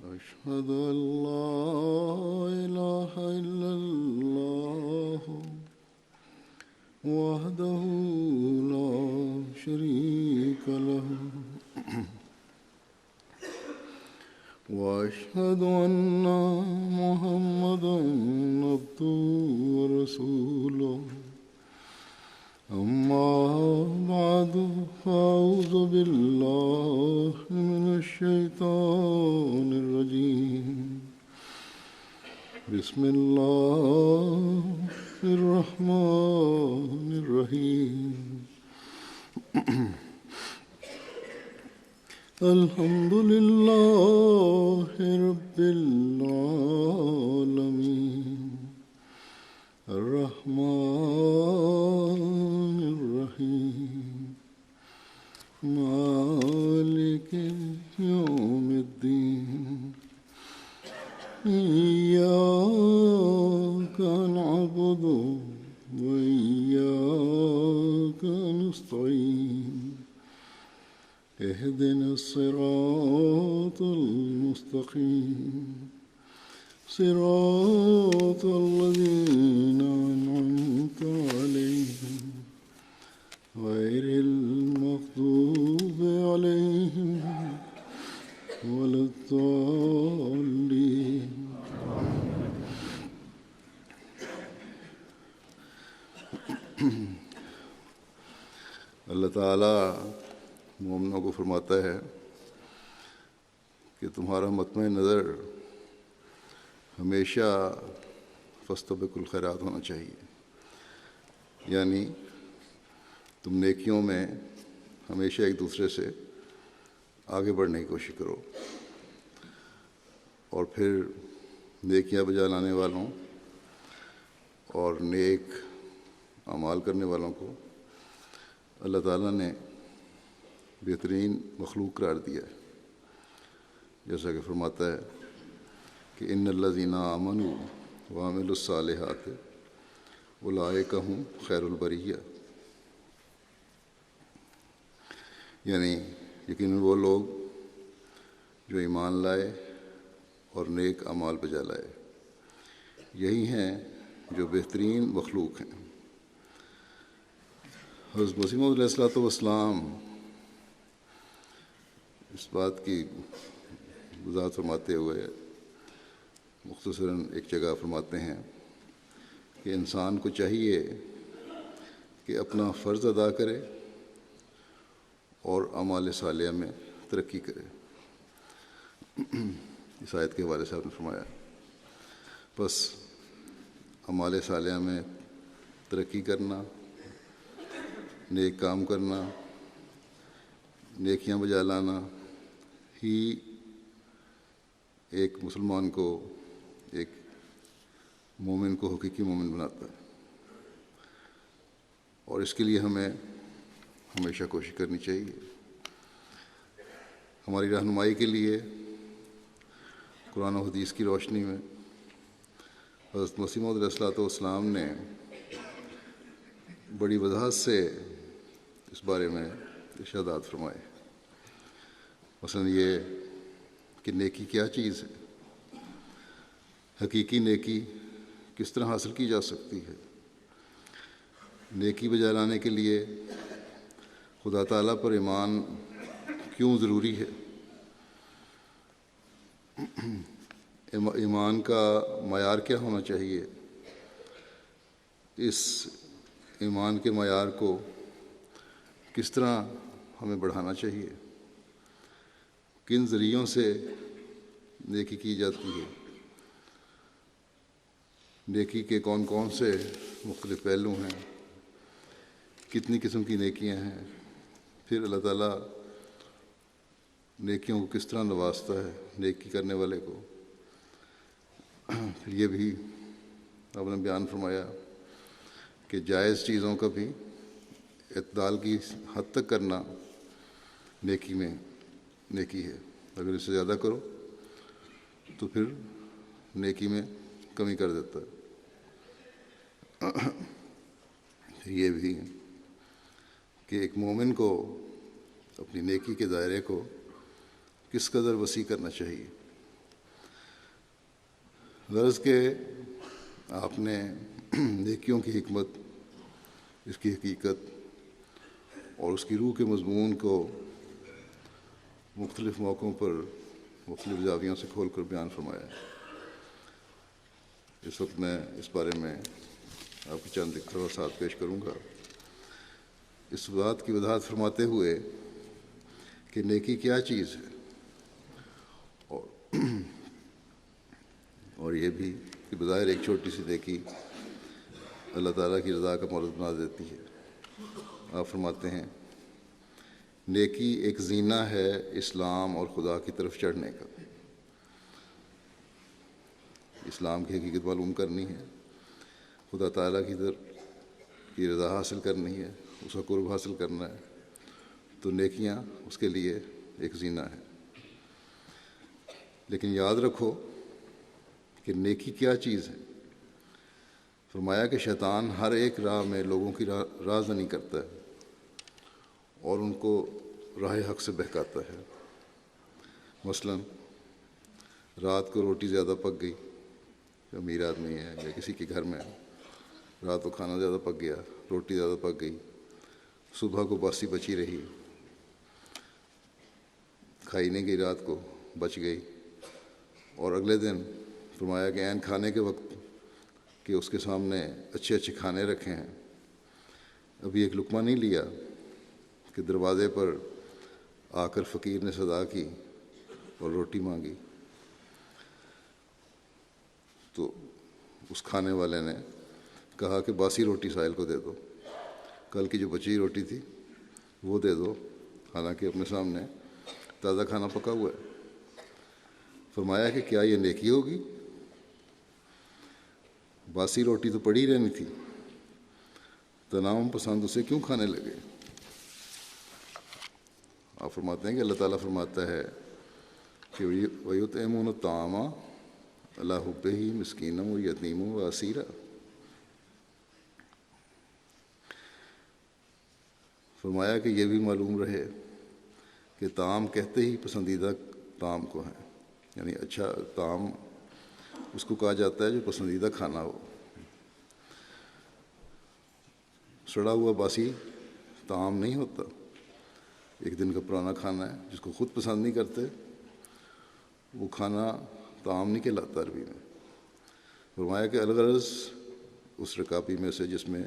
أشهد أن لا إله إلا الله وحده لا شريك له وأشهد أن محمدا عبده ورسوله أما بعد فأعوذ بالله من الشيطان الرجيم بسم الله الرحمن الرحيم الحمد لله رب العالمين الرحمن الرحيم مالك يوم الدين إياك نعبد وإياك نستعين اهدنا الصراط المستقيم صراط الذين أنعمت عليهم غير المغضوب عليهم ولا الضالين اللہ تعالیٰ مومنوں کو فرماتا ہے کہ تمہارا مطمئن نظر ہمیشہ فاستبقوا الخیرات ہونا چاہیے، یعنی تم نیکیوں میں ہمیشہ ایک دوسرے سے آگے بڑھنے کی کوشش کرو، اور پھر نیکیاں بجا لانے والوں اور نیک اعمال کرنے والوں کو اللہ تعالیٰ نے بہترین مخلوق قرار دیا ہے، جیسا کہ فرماتا ہے کہ ان الذین آمنوا وعملوا الصالحات اولئک هم خیر البریہ، یعنی یقیناً وہ لوگ جو ایمان لائے اور نیک اعمال بجا لائے، یہی ہیں جو بہترین مخلوق ہیں۔ حضرت مسیح موعود علیہ السلام اس بات کی وضاحت فرماتے ہوئے مختصراً ایک جگہ فرماتے ہیں کہ انسان کو چاہیے کہ اپنا فرض ادا کرے اور اعمال صالحہ میں ترقی کرے۔ اس آیت کے حوالے سے آپ نے فرمایا بس اعمال صالحہ میں ترقی کرنا، نیک کام کرنا، نیکیاں بجا لانا ہی ایک مسلمان کو، ایک مومن کو حقیقی مومن بناتا ہے، اور اس کے لیے ہمیں ہمیشہ کوشش کرنی چاہیے۔ ہماری رہنمائی کے لیے قرآن و حدیث کی روشنی میں حضرت مسیح موعود علیہ السلام نے بڑی وضاحت سے اس بارے میں ارشادات فرمائے، مثلا یہ کہ نیکی کیا چیز ہے، حقیقی نیکی کس طرح حاصل کی جا سکتی ہے، نیکی بجا لانے کے لیے خدا تعالیٰ پر ایمان کیوں ضروری ہے، ایمان کا معیار کیا ہونا چاہیے، اس ایمان کے معیار کو کس طرح ہمیں بڑھانا چاہیے، کن ذریعوں سے نیکی کی جاتی ہے، نیکی کے کون کون سے مختلف پہلو ہیں، کتنی قسم کی نیکیاں ہیں، پھر اللہ تعالیٰ نیکیوں کو کس طرح نوازتا ہے نیکی کرنے والے کو۔ پھر یہ بھی آپ نے بیان فرمایا کہ جائز چیزوں کا بھی اعتدال کی حد تک کرنا نیکی میں نیکی ہے، اگر اس سے زیادہ کرو تو پھر نیکی میں کمی کر دیتا ہے۔ یہ بھی کہ ایک مومن کو اپنی نیکی کے دائرے کو کس قدر وسیع کرنا چاہیے، غرض کہ آپ نے نیکیوں کی حکمت، اس کی حقیقت اور اس کی روح کے مضمون کو مختلف موقعوں پر مختلف زاویوں سے کھول کر بیان فرمایا ہے۔ اس وقت میں اس بارے میں آپ کی چند اقتباسات پیش کروں گا، اس بات کی وضاحت فرماتے ہوئے کہ نیکی کیا چیز ہے، اور یہ بھی کہ بظاہر ایک چھوٹی سی نیکی اللہ تعالیٰ کی رضا کا مورد بنا دیتی ہے۔ آپ فرماتے ہیں نیکی ایک زینہ ہے اسلام اور خدا کی طرف چڑھنے کا۔ اسلام کی حقیقت معلوم کرنی ہے، خدا تعالیٰ کی رضا حاصل کرنی ہے، اس کا قرب حاصل کرنا ہے، تو نیکیاں اس کے لیے ایک زینہ ہے۔ لیکن یاد رکھو کہ نیکی کیا چیز ہے۔ فرمایا کہ شیطان ہر ایک راہ میں لوگوں کی رازنی کرتا ہے اور ان کو راہ حق سے بہکاتا ہے۔ مثلا رات کو روٹی زیادہ پک گئی، امیر آدمی ہے یا کسی کے گھر میں رات کو کھانا زیادہ پک گیا، روٹی زیادہ پک گئی، صبح کو باسی بچی رہی، کھائی نہیں گئی، رات کو بچ گئی، اور اگلے دن فرمایا کہ عین کھانے کے وقت کہ اس کے سامنے اچھے اچھے کھانے رکھے ہیں، ابھی ایک لقمہ نہیں لیا کہ دروازے پر آ کر فقیر نے صدا کی اور روٹی مانگی، تو اس کھانے والے نے کہا کہ باسی روٹی سائل کو دے دو، کل کی جو بچی روٹی تھی وہ دے دو، حالانکہ اپنے سامنے تازہ کھانا پکا ہوا ہے۔ فرمایا کہ کیا یہ نیکی ہوگی؟ باسی روٹی تو پڑی رہنی تھی، تناؤم پسند اسے کیوں کھانے لگے؟ آپ فرماتے ہیں کہ اللہ تعالیٰ فرماتا ہے کہ وَيُطْعِمُونَ الطَّعَامَ عَلَىٰ حُبِّهِ مِسْكِينًا وَيَتِیمًا وَأَسِیرًا۔ فرمایا کہ یہ بھی معلوم رہے کہ طعام کہتے ہی پسندیدہ طعام کو ہیں، یعنی اچھا طعام اس کو کہا جاتا ہے جو پسندیدہ کھانا ہو۔ سڑا ہوا باسی طعام نہیں ہوتا، ایک دن کا پرانا کھانا ہے جس کو خود پسند نہیں کرتے، وہ کھانا طعام نہیں کہلاتا عربی میں۔ فرمایا کہ الغرض اس رکابی میں سے جس میں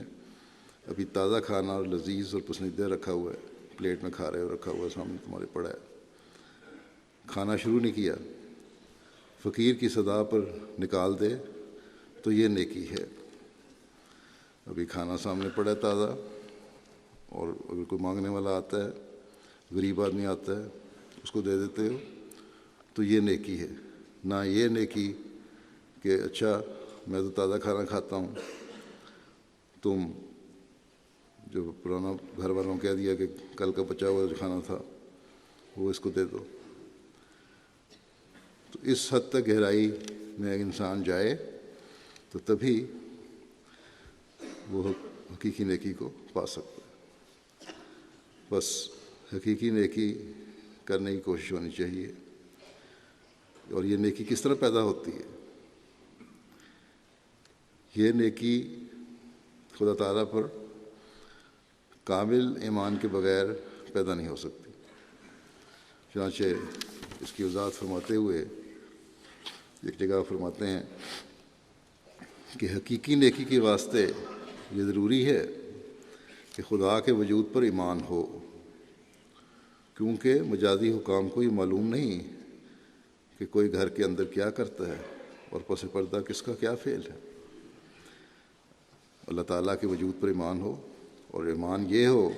ابھی تازہ کھانا اور لذیذ اور پسندیدہ رکھا ہوا ہے، پلیٹ میں کھا رہے ہو، رکھا ہوا ہے سامنے تمہارے پڑا ہے، کھانا شروع نہیں کیا، فقیر کی صدا پر نکال دے تو یہ نیکی ہے۔ ابھی کھانا سامنے پڑا ہے تازہ، اور اگر کوئی مانگنے والا آتا ہے، غریب آدمی آتا ہے، اس کو دے دیتے ہو تو یہ نیکی ہے۔ نہ یہ نیکی کہ اچھا میں تو تازہ کھانا کھاتا ہوں، تم جو پرانا گھر والوں کہہ دیا کہ کل کا بچا ہوا جو کھانا تھا وہ اس کو دے دو۔ تو اس حد تک گہرائی میں انسان جائے تو تبھی وہ حقیقی نیکی کو پا سکتا ہے۔ بس حقیقی نیکی کرنے کی کوشش ہونی چاہیے۔ اور یہ نیکی کس طرح پیدا ہوتی ہے؟ یہ نیکی خدا تعالیٰ پر کامل ایمان کے بغیر پیدا نہیں ہو سکتی۔ چنانچہ اس کی وضاحت فرماتے ہوئے ایک جگہ فرماتے ہیں کہ حقیقی نیکی کے واسطے یہ ضروری ہے کہ خدا کے وجود پر ایمان ہو، کیونکہ مجازی حکام کو یہ معلوم نہیں کہ کوئی گھر کے اندر کیا کرتا ہے اور پس پردہ کس کا کیا فعل ہے۔ اللہ تعالیٰ کے وجود پر ایمان ہو، اور ایمان یہ ہو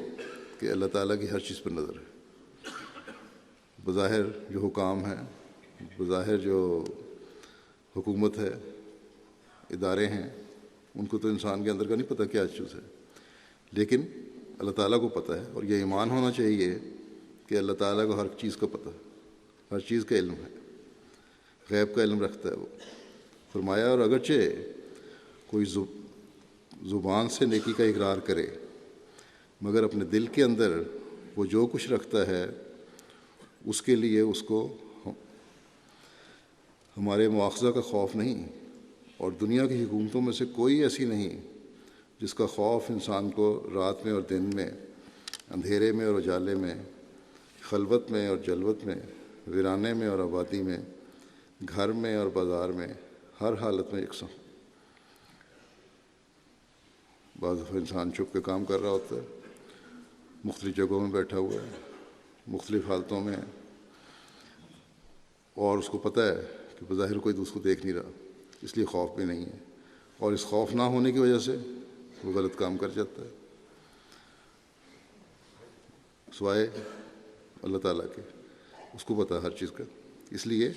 کہ اللہ تعالیٰ کی ہر چیز پر نظر ہے۔ بظاہر جو حکام ہیں، بظاہر جو حکومت ہے، ادارے ہیں، ان کو تو انسان کے اندر کا نہیں پتہ کیا چیز ہے، لیکن اللہ تعالیٰ کو پتہ ہے، اور یہ ایمان ہونا چاہیے کہ اللہ تعالیٰ کو ہر چیز کا پتہ ہے، ہر چیز کا علم ہے، غیب کا علم رکھتا ہے وہ۔ فرمایا اور اگرچہ کوئی زبان سے نیکی کا اقرار کرے، مگر اپنے دل کے اندر وہ جو کچھ رکھتا ہے اس کے لیے اس کو ہمارے مواخذہ کا خوف نہیں، اور دنیا کی حکومتوں میں سے کوئی ایسی نہیں جس کا خوف انسان کو رات میں اور دن میں، اندھیرے میں اور اجالے میں، خلوت میں اور جلوت میں، ویرانے میں اور آبادی میں، گھر میں اور بازار میں، ہر حالت میں یکساں۔ بعض دفعہ انسان چھپ کے کام کر رہا ہوتا ہے، مختلف جگہوں میں بیٹھا ہوا ہے، مختلف حالتوں میں، اور اس کو پتہ ہے کہ بظاہر کوئی دوسرے کو دیکھ نہیں رہا، اس لیے خوف بھی نہیں ہے، اور اس خوف نہ ہونے کی وجہ سے وہ غلط کام کر جاتا ہے، سوائے اللہ تعالیٰ کے، اس کو پتہ ہے ہر چیز کا۔ اس لیے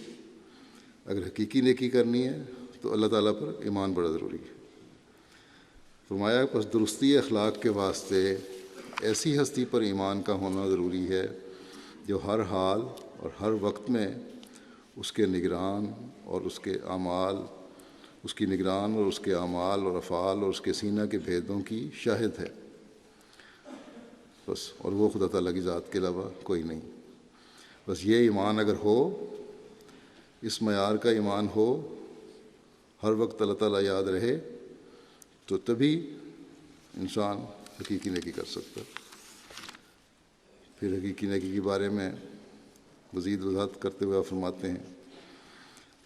اگر حقیقی نیکی کرنی ہے تو اللہ تعالیٰ پر ایمان بڑا ضروری ہے۔ فرمایا پس درستی اخلاق کے واسطے ایسی ہستی پر ایمان کا ہونا ضروری ہے جو ہر حال اور ہر وقت میں اس کے نگران اور اس کے اعمال، اس کی نگران اور اس کے اعمال اور افعال اور اس کے سینہ کے بھیدوں کی شاہد ہے، بس، اور وہ خدا تعالیٰ کی ذات کے علاوہ کوئی نہیں۔ بس یہ ایمان اگر ہو، اس معیار کا ایمان ہو، ہر وقت اللہ تعالیٰ یاد رہے، تو تبھی انسان حقیقی نیکی کر سکتا ہے۔ پھر حقیقی نیکی کے بارے میں مزید وضاحت کرتے ہوئے آپ فرماتے ہیں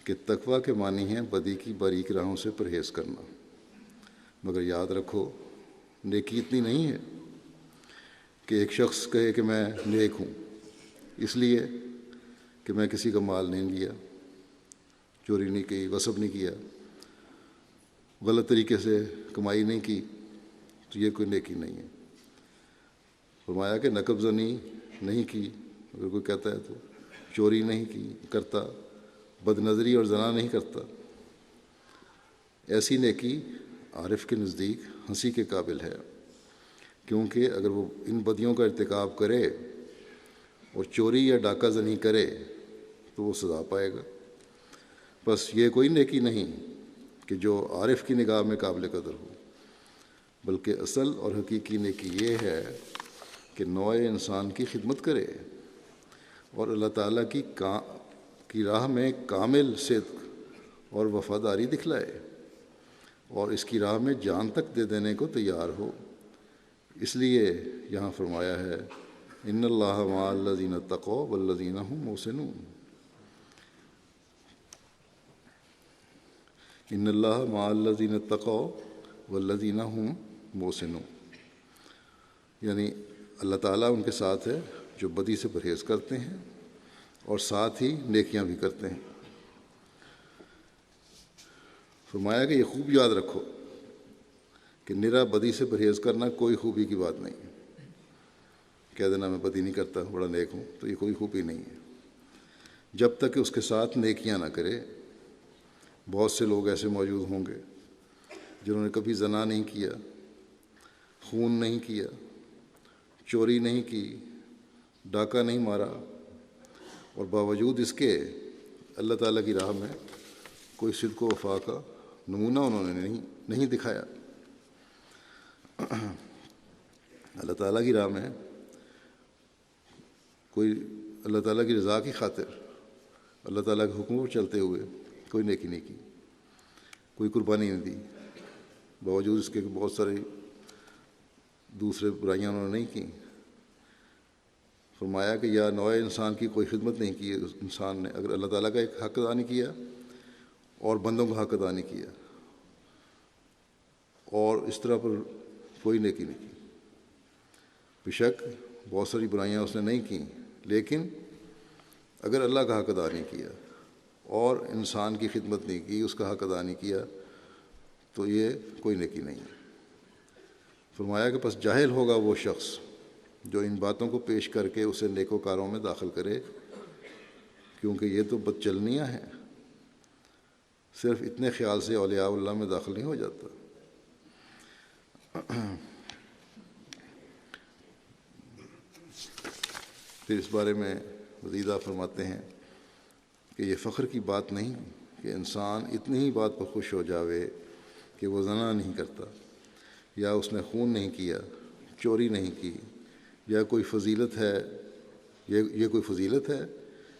کہ تقویٰ کے معنی ہیں بدی کی باریک راہوں سے پرہیز کرنا، مگر یاد رکھو نیکی اتنی نہیں ہے کہ ایک شخص کہے کہ میں نیک ہوں اس لیے کہ میں کسی کا مال نہیں لیا، چوری نہیں کی، غصب نہیں کیا، غلط طریقے سے کمائی نہیں کی، تو یہ کوئی نیکی نہیں ہے۔ فرمایا کہ نقب زنی نہیں کی، اگر کوئی کہتا ہے تو چوری نہیں کی کرتا، بد نظری اور زنا نہیں کرتا، ایسی نیکی عارف کے نزدیک ہنسی کے قابل ہے، کیونکہ اگر وہ ان بدیوں کا ارتکاب کرے اور چوری یا ڈاکہ زنی کرے تو وہ سزا پائے گا۔ بس یہ کوئی نیکی نہیں کہ جو عارف کی نگاہ میں قابل قدر ہو، بلکہ اصل اور حقیقی نیکی یہ ہے کہ نوع انسان کی خدمت کرے اور اللہ تعالیٰ کی راہ میں کامل صدق اور وفاداری دکھلائے اور اس کی راہ میں جان تک دے دینے کو تیار ہو۔ اس لیے یہاں فرمایا ہے ان اللہ مع الذین اتقوا والذین هم محسنون، ان اللہ مع الذین اتقوا والذین هم محسنون، یعنی اللہ تعالیٰ ان کے ساتھ ہے جو بدی سے پرہیز کرتے ہیں اور ساتھ ہی نیکیاں بھی کرتے ہیں۔ فرمایا کہ یہ خوب یاد رکھو کہ نرا بدی سے پرہیز کرنا کوئی خوبی کی بات نہیں ہے، کہہ دینا میں بدی نہیں کرتا، بڑا نیک ہوں، تو یہ کوئی خوبی نہیں ہے جب تک کہ اس کے ساتھ نیکیاں نہ کرے۔ بہت سے لوگ ایسے موجود ہوں گے جنہوں نے کبھی زنا نہیں کیا، خون نہیں کیا، چوری نہیں کی، ڈاکہ نہیں مارا، اور باوجود اس کے اللہ تعالیٰ کی راہ میں کوئی صدق و وفا کا نمونہ انہوں نے نہیں دکھایا۔ اللہ تعالیٰ کی راہ میں کوئی اللہ تعالیٰ کی رضا کی خاطر اللہ تعالیٰ کے حکم پر چلتے ہوئے کوئی نیکی نہیں کی، کوئی قربانی نہیں دی، باوجود اس کے کہ بہت ساری دوسرے برائیاں انہوں نے نہیں کی۔ فرمایا کہ یا نوع انسان کی کوئی خدمت نہیں کی اس انسان نے، اگر اللہ تعالیٰ کا ایک حق ادا نہیں کیا اور بندوں کا حق ادا نہیں کیا، اور اس طرح پر کوئی نیکی نہیں کی۔ بے شک بہت ساری برائیاں اس نے نہیں کیں، لیکن اگر اللہ کا حق ادا نہیں کیا اور انسان کی خدمت نہیں کی، اس کا حق ادا نہیں کیا، تو یہ کوئی نیکی نہیں ہے۔ فرمایا کہ پس جاہل ہوگا وہ شخص جو ان باتوں کو پیش کر کے اسے نیکوکاروں میں داخل کرے، کیونکہ یہ تو بد چلنیاں ہیں، صرف اتنے خیال سے اولیاء اللہ میں داخل نہیں ہو جاتا۔ پھر اس بارے میں مزید آپ فرماتے ہیں کہ یہ فخر کی بات نہیں کہ انسان اتنی ہی بات پر خوش ہو جاوے کہ وہ زنا نہیں کرتا، یا اس نے خون نہیں کیا، چوری نہیں کی، یا کوئی فضیلت ہے، یہ کوئی فضیلت ہے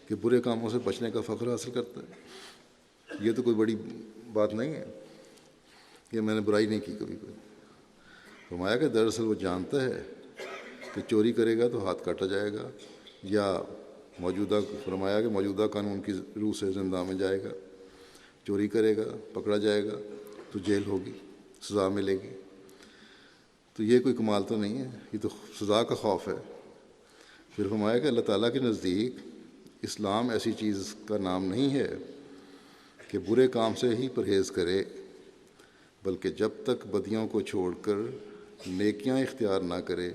کہ برے کاموں سے بچنے کا فخر حاصل کرتا ہے۔ یہ تو کوئی بڑی بات نہیں ہے کہ میں نے برائی نہیں کی کبھی کوئی. فرمایا کہ دراصل وہ جانتا ہے کہ چوری کرے گا تو ہاتھ کاٹا جائے گا، یا فرمایا کہ موجودہ قانون کی روح سے زندہ میں جائے گا. چوری کرے گا، پکڑا جائے گا تو جیل ہوگی، سزا ملے گی. تو یہ کوئی کمال تو نہیں ہے، یہ تو سزا کا خوف ہے. پھر فرمایا کہ اللہ تعالیٰ کے نزدیک اسلام ایسی چیز کا نام نہیں ہے کہ برے کام سے ہی پرہیز کرے، بلکہ جب تک بدیوں کو چھوڑ کر نیکیاں اختیار نہ کرے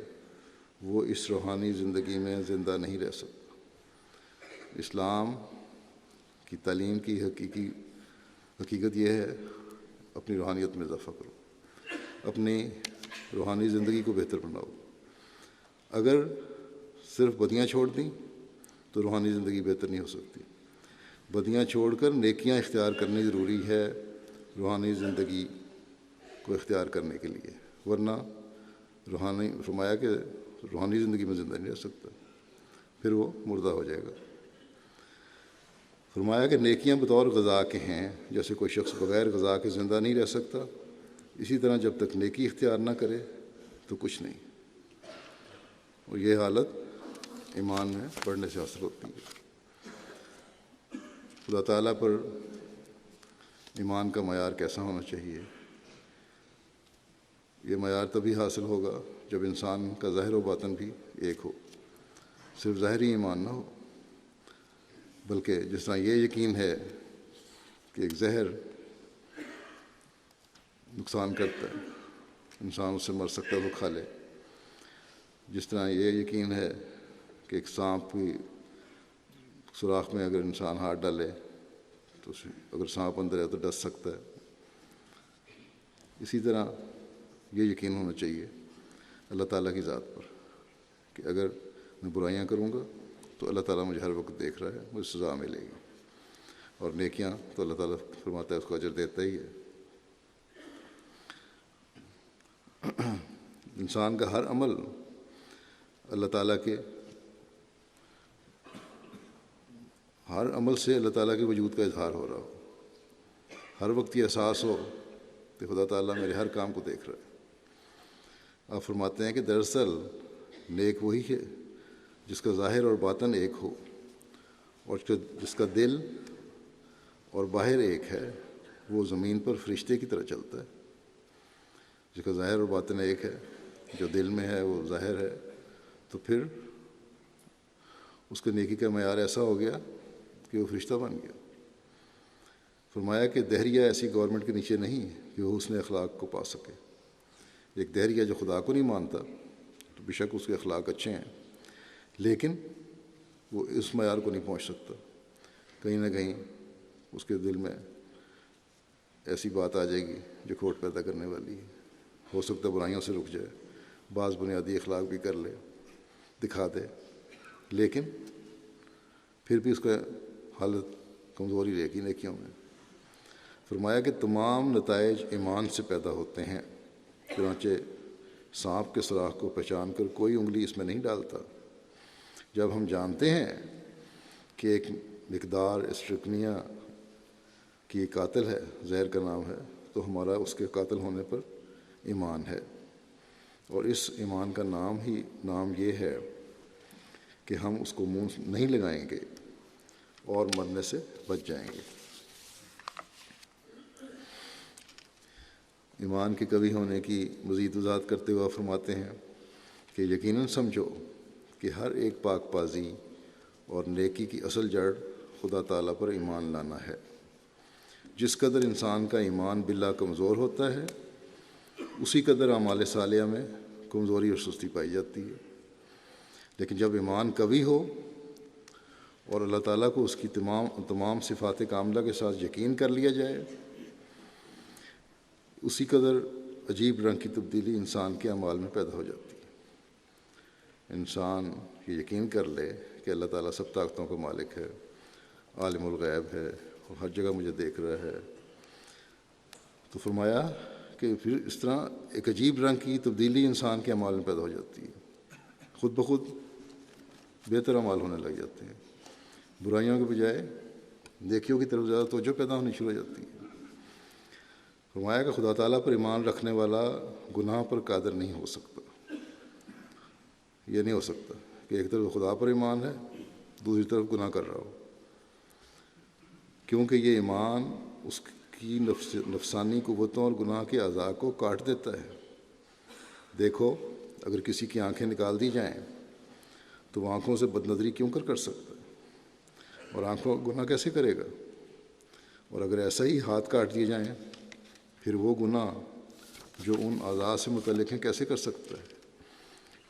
وہ اس روحانی زندگی میں زندہ نہیں رہ سکتا. اسلام کی تعلیم کی حقیقت یہ ہے، اپنی روحانیت میں اضافہ کرو، اپنی روحانی زندگی کو بہتر بناؤ. اگر صرف بدیاں چھوڑ دیں تو روحانی زندگی بہتر نہیں ہو سکتی. بدیاں چھوڑ کر نیکیاں اختیار کرنی ضروری ہے روحانی زندگی کو اختیار کرنے کے لیے، ورنہ فرمایا کہ روحانی زندگی میں زندہ نہیں رہ سکتا، پھر وہ مردہ ہو جائے گا. فرمایا کہ نیکیاں بطور غذا کے ہیں، جیسے کوئی شخص بغیر غذا کے زندہ نہیں رہ سکتا، اسی طرح جب تک نیکی اختیار نہ کرے تو کچھ نہیں. اور یہ حالت ایمان میں پڑھنے سے حاصل ہوتی ہے. خدا تعالیٰ پر ایمان کا معیار کیسا ہونا چاہیے؟ یہ معیار تبھی حاصل ہوگا جب انسان کا ظاہر و باطن بھی ایک ہو، صرف ظاہری ایمان نہ ہو، بلکہ جس طرح یہ یقین ہے کہ ایک زہر نقصان کرتا ہے، انسان اس سے مر سکتا ہے وہ کھا لے، جس طرح یہ یقین ہے کہ ایک سانپ کی سوراخ میں اگر انسان ہاتھ ڈالے تو اگر سانپ اندر ہے تو ڈس سکتا ہے، اسی طرح یہ یقین ہونا چاہیے اللہ تعالیٰ کی ذات پر کہ اگر میں برائیاں کروں گا تو اللہ تعالیٰ مجھے ہر وقت دیکھ رہا ہے، مجھے سزا ملے گی. اور نیکیاں تو اللہ تعالیٰ فرماتا ہے اس کو اجر دیتا ہی ہے. انسان کا ہر عمل اللہ تعالیٰ کے ہر عمل سے اللہ تعالیٰ کے وجود کا اظہار ہو رہا ہو، ہر وقت یہ احساس ہو کہ خدا تعالیٰ میرے ہر کام کو دیکھ رہا ہے. آپ فرماتے ہیں کہ دراصل نیک وہی ہے جس کا ظاہر اور باطن ایک ہو، اور جس کا دل اور باہر ایک ہے وہ زمین پر فرشتے کی طرح چلتا ہے. جس کا ظاہر اور باطن ایک ہے، جو دل میں ہے وہ ظاہر ہے، تو پھر اس کے نیکی کا معیار ایسا ہو گیا کہ وہ فرشتہ بن گیا. فرمایا کہ دہریہ ایسی گورنمنٹ کے نیچے نہیں کہ وہ حسن اخلاق کو پا سکے. ایک دہریہ جو خدا کو نہیں مانتا تو بے شک اس کے اخلاق اچھے ہیں، لیکن وہ اس معیار کو نہیں پہنچ سکتا. کہیں نہ کہیں اس کے دل میں ایسی بات آ جائے گی جو کھوٹ پیدا کرنے والی ہے. ہو سکتا ہے برائیوں سے رک جائے، بعض بنیادی اخلاق بھی کر لے، دکھا دے، لیکن پھر بھی اس کا حالت کمزوری رہے گی نیکیوں میں. فرمایا کہ تمام نتائج ایمان سے پیدا ہوتے ہیں، چنانچہ سانپ کے سوراخ کو پہچان کر کوئی انگلی اس میں نہیں ڈالتا. جب ہم جانتے ہیں کہ ایک مقدار اسٹرکنیا کی قاتل ہے، زہر کا نام ہے، تو ہمارا اس کے قاتل ہونے پر ایمان ہے. اور اس ایمان کا نام یہ ہے کہ ہم اس کو منہ نہیں لگائیں گے اور مرنے سے بچ جائیں گے. ایمان کے کبھی ہونے کی مزید وضاحت کرتے ہوئے فرماتے ہیں کہ یقیناً سمجھو کہ ہر ایک پاک بازی اور نیکی کی اصل جڑ خدا تعالیٰ پر ایمان لانا ہے. جس قدر انسان کا ایمان باللہ کمزور ہوتا ہے اسی قدر اعمال صالحہ میں کمزوری اور سستی پائی جاتی ہے. لیکن جب ایمان قوی ہو اور اللہ تعالیٰ کو اس کی تمام صفات کاملہ کے ساتھ یقین کر لیا جائے، اسی قدر عجیب رنگ کی تبدیلی انسان کے اعمال میں پیدا ہو جاتی ہے. انسان یہ یقین کر لے کہ اللہ تعالیٰ سب طاقتوں کا مالک ہے، عالم الغیب ہے اور ہر جگہ مجھے دیکھ رہا ہے، تو فرمایا کہ پھر اس طرح ایک عجیب رنگ کی تبدیلی انسان کے اعمال میں پیدا ہو جاتی ہے. خود بخود بہتر اعمال ہونے لگ جاتے ہیں، برائیوں کے بجائے نیکیوں کی طرف زیادہ توجہ پیدا ہونی شروع ہو جاتی ہے. فرمایا کہ خدا تعالیٰ پر ایمان رکھنے والا گناہ پر قادر نہیں ہو سکتا. یہ نہیں ہو سکتا کہ ایک طرف خدا پر ایمان ہے، دوسری طرف گناہ کر رہا ہو، کیونکہ یہ ایمان اس کی نفسانی قوتوں اور گناہ کے اعضاء کو کاٹ دیتا ہے. دیکھو، اگر کسی کی آنکھیں نکال دی جائیں تو وہ آنکھوں سے بد نظری کیوں کر سکتا ہے، اور آنکھوں گناہ کیسے کرے گا؟ اور اگر ایسا ہی ہاتھ کاٹ دیے جائیں پھر وہ گناہ جو ان اعضاء سے متعلق ہیں کیسے کر سکتا ہے؟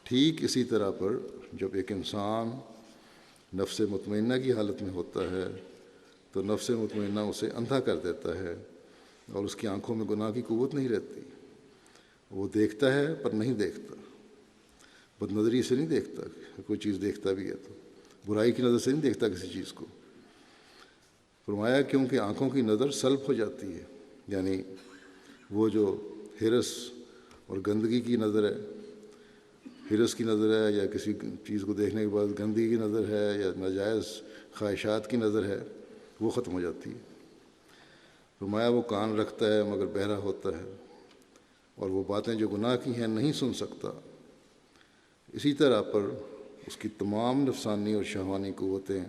ٹھیک اسی طرح پر جب ایک انسان نفس مطمئنہ کی حالت میں ہوتا ہے تو نفس مطمئنہ اسے اندھا کر دیتا ہے اور اس کی آنکھوں میں گناہ کی قوت نہیں رہتی. وہ دیکھتا ہے پر نہیں دیکھتا، بد نظری سے نہیں دیکھتا، کوئی چیز دیکھتا بھی ہے تو برائی کی نظر سے نہیں دیکھتا کسی چیز کو. فرمایا کیونکہ آنکھوں کی نظر سلب ہو جاتی ہے، یعنی وہ جو ہرس اور گندگی کی نظر ہے، ہرس کی نظر ہے یا کسی چیز کو دیکھنے کے بعد گندگی کی نظر ہے یا ناجائز خواہشات کی نظر ہے، وہ ختم ہو جاتی ہے. فرمایا وہ کان رکھتا ہے مگر بہرا ہوتا ہے، اور وہ باتیں جو گناہ کی ہیں نہیں سن سکتا. اسی طرح پر اس کی تمام نفسانی اور شہوانی قوتیں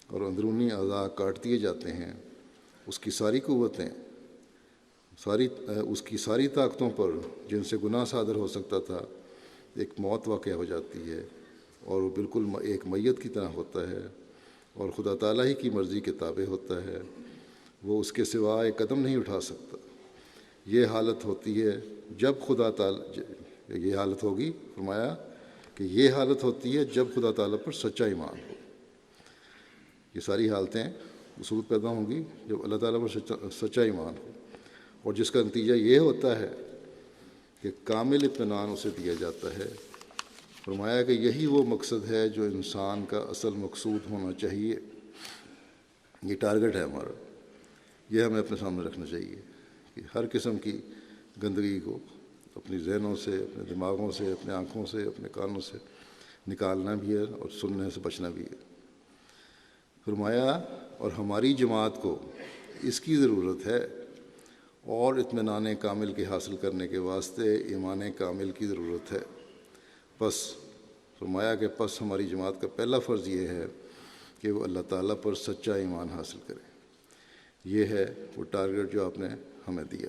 اور اندرونی اعضاء کاٹ دیے جاتے ہیں. اس کی ساری قوتیں، اس کی ساری طاقتوں پر جن سے گناہ صادر ہو سکتا تھا ایک موت واقع ہو جاتی ہے، اور وہ بالکل ایک میت کی طرح ہوتا ہے اور خدا تعالیٰ ہی کی مرضی کے تابع ہوتا ہے. وہ اس کے سوا ایک قدم نہیں اٹھا سکتا. یہ حالت ہوتی ہے جب خدا تعالیٰ، یہ حالت ہوگی، فرمایا کہ یہ حالت ہوتی ہے جب خدا تعالیٰ پر سچا ایمان ہو. یہ ساری حالتیں اس وقت پیدا ہوں گی جب اللہ تعالیٰ پر سچا ایمان ہو، اور جس کا نتیجہ یہ ہوتا ہے کہ کامل اطمینان اسے دیا جاتا ہے. فرمایا کہ یہی وہ مقصد ہے جو انسان کا اصل مقصود ہونا چاہیے. یہ ٹارگٹ ہے ہمارا، یہ ہمیں اپنے سامنے رکھنا چاہیے کہ ہر قسم کی گندگی کو اپنی ذہنوں سے، اپنے دماغوں سے، اپنے آنکھوں سے، اپنے کانوں سے نکالنا بھی ہے اور سننے سے بچنا بھی ہے. فرمایا اور ہماری جماعت کو اس کی ضرورت ہے، اور اطمینان کامل کے حاصل کرنے کے واسطے ایمان کامل کی ضرورت ہے. پس فرمایا کہ پس ہماری جماعت کا پہلا فرض یہ ہے کہ وہ اللہ تعالیٰ پر سچا ایمان حاصل کرے. یہ ہے وہ ٹارگٹ جو آپ نے ہمیں دیا.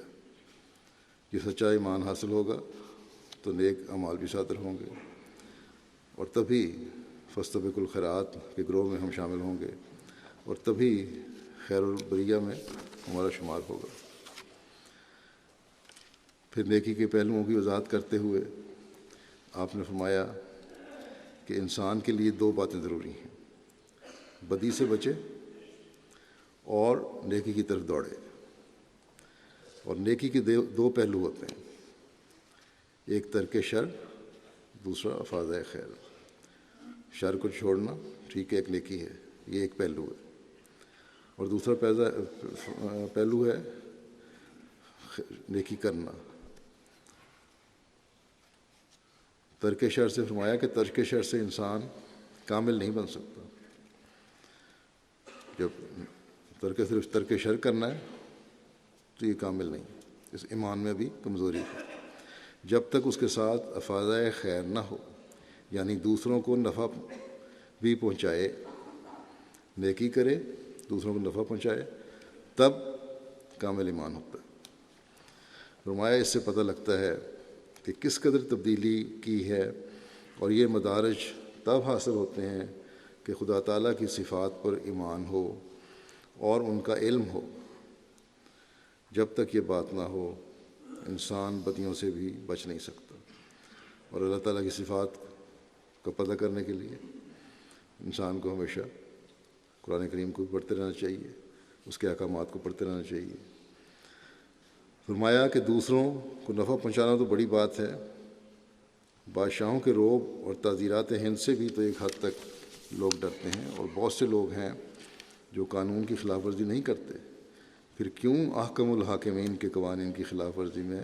یہ سچا ایمان حاصل ہوگا تو نیک اعمال بھی صادر ہوں گے، اور تبھی فاستبقوا الخیرات کے گروہ میں ہم شامل ہوں گے، اور تبھی خیر البریہ میں ہمارا شمار ہوگا. پھر نیکی کے پہلوؤں کی وضاحت کرتے ہوئے آپ نے فرمایا کہ انسان کے لیے دو باتیں ضروری ہیں: بدی سے بچے اور نیکی کی طرف دوڑے. اور نیکی کے دو پہلو ہوتے ہیں، ایک ترک شر، دوسرا افاظ خیر. شر کو چھوڑنا ٹھیک ہے، ایک نیکی ہے، یہ ایک پہلو ہے. اور دوسرا پہلو ہے نیکی کرنا. ترک شر سے فرمایا کہ ترک شر سے انسان کامل نہیں بن سکتا. جب صرف ترک شر کرنا ہے تو یہ کامل نہیں، اس ایمان میں بھی کمزوری ہے. جب تک اس کے ساتھ افاظ خیر نہ ہو، یعنی دوسروں کو نفع بھی پہنچائے، نیکی کرے دوسروں کو نفع پہنچائے، تب کامل ایمان ہوتا ہے. فرمایا اس سے پتہ لگتا ہے کہ کس قدر تبدیلی کی ہے، اور یہ مدارج تب حاصل ہوتے ہیں کہ خدا تعالیٰ کی صفات پر ایمان ہو اور ان کا علم ہو. جب تک یہ بات نہ ہو انسان بدیوں سے بھی بچ نہیں سکتا. اور اللہ تعالیٰ کی صفات کا پتہ کرنے کے لیے انسان کو ہمیشہ قرآن کریم کو پڑھتے رہنا چاہیے، اس کے احکامات کو پڑھتے رہنا چاہیے. فرمایا کہ دوسروں کو نفع پہنچانا تو بڑی بات ہے. بادشاہوں کے رعب اور تعزیرات ہند سے بھی تو ایک حد تک لوگ ڈرتے ہیں، اور بہت سے لوگ ہیں جو قانون کی خلاف ورزی نہیں کرتے. پھر کیوں احکم الحاکمین کے قوانین کی خلاف ورزی میں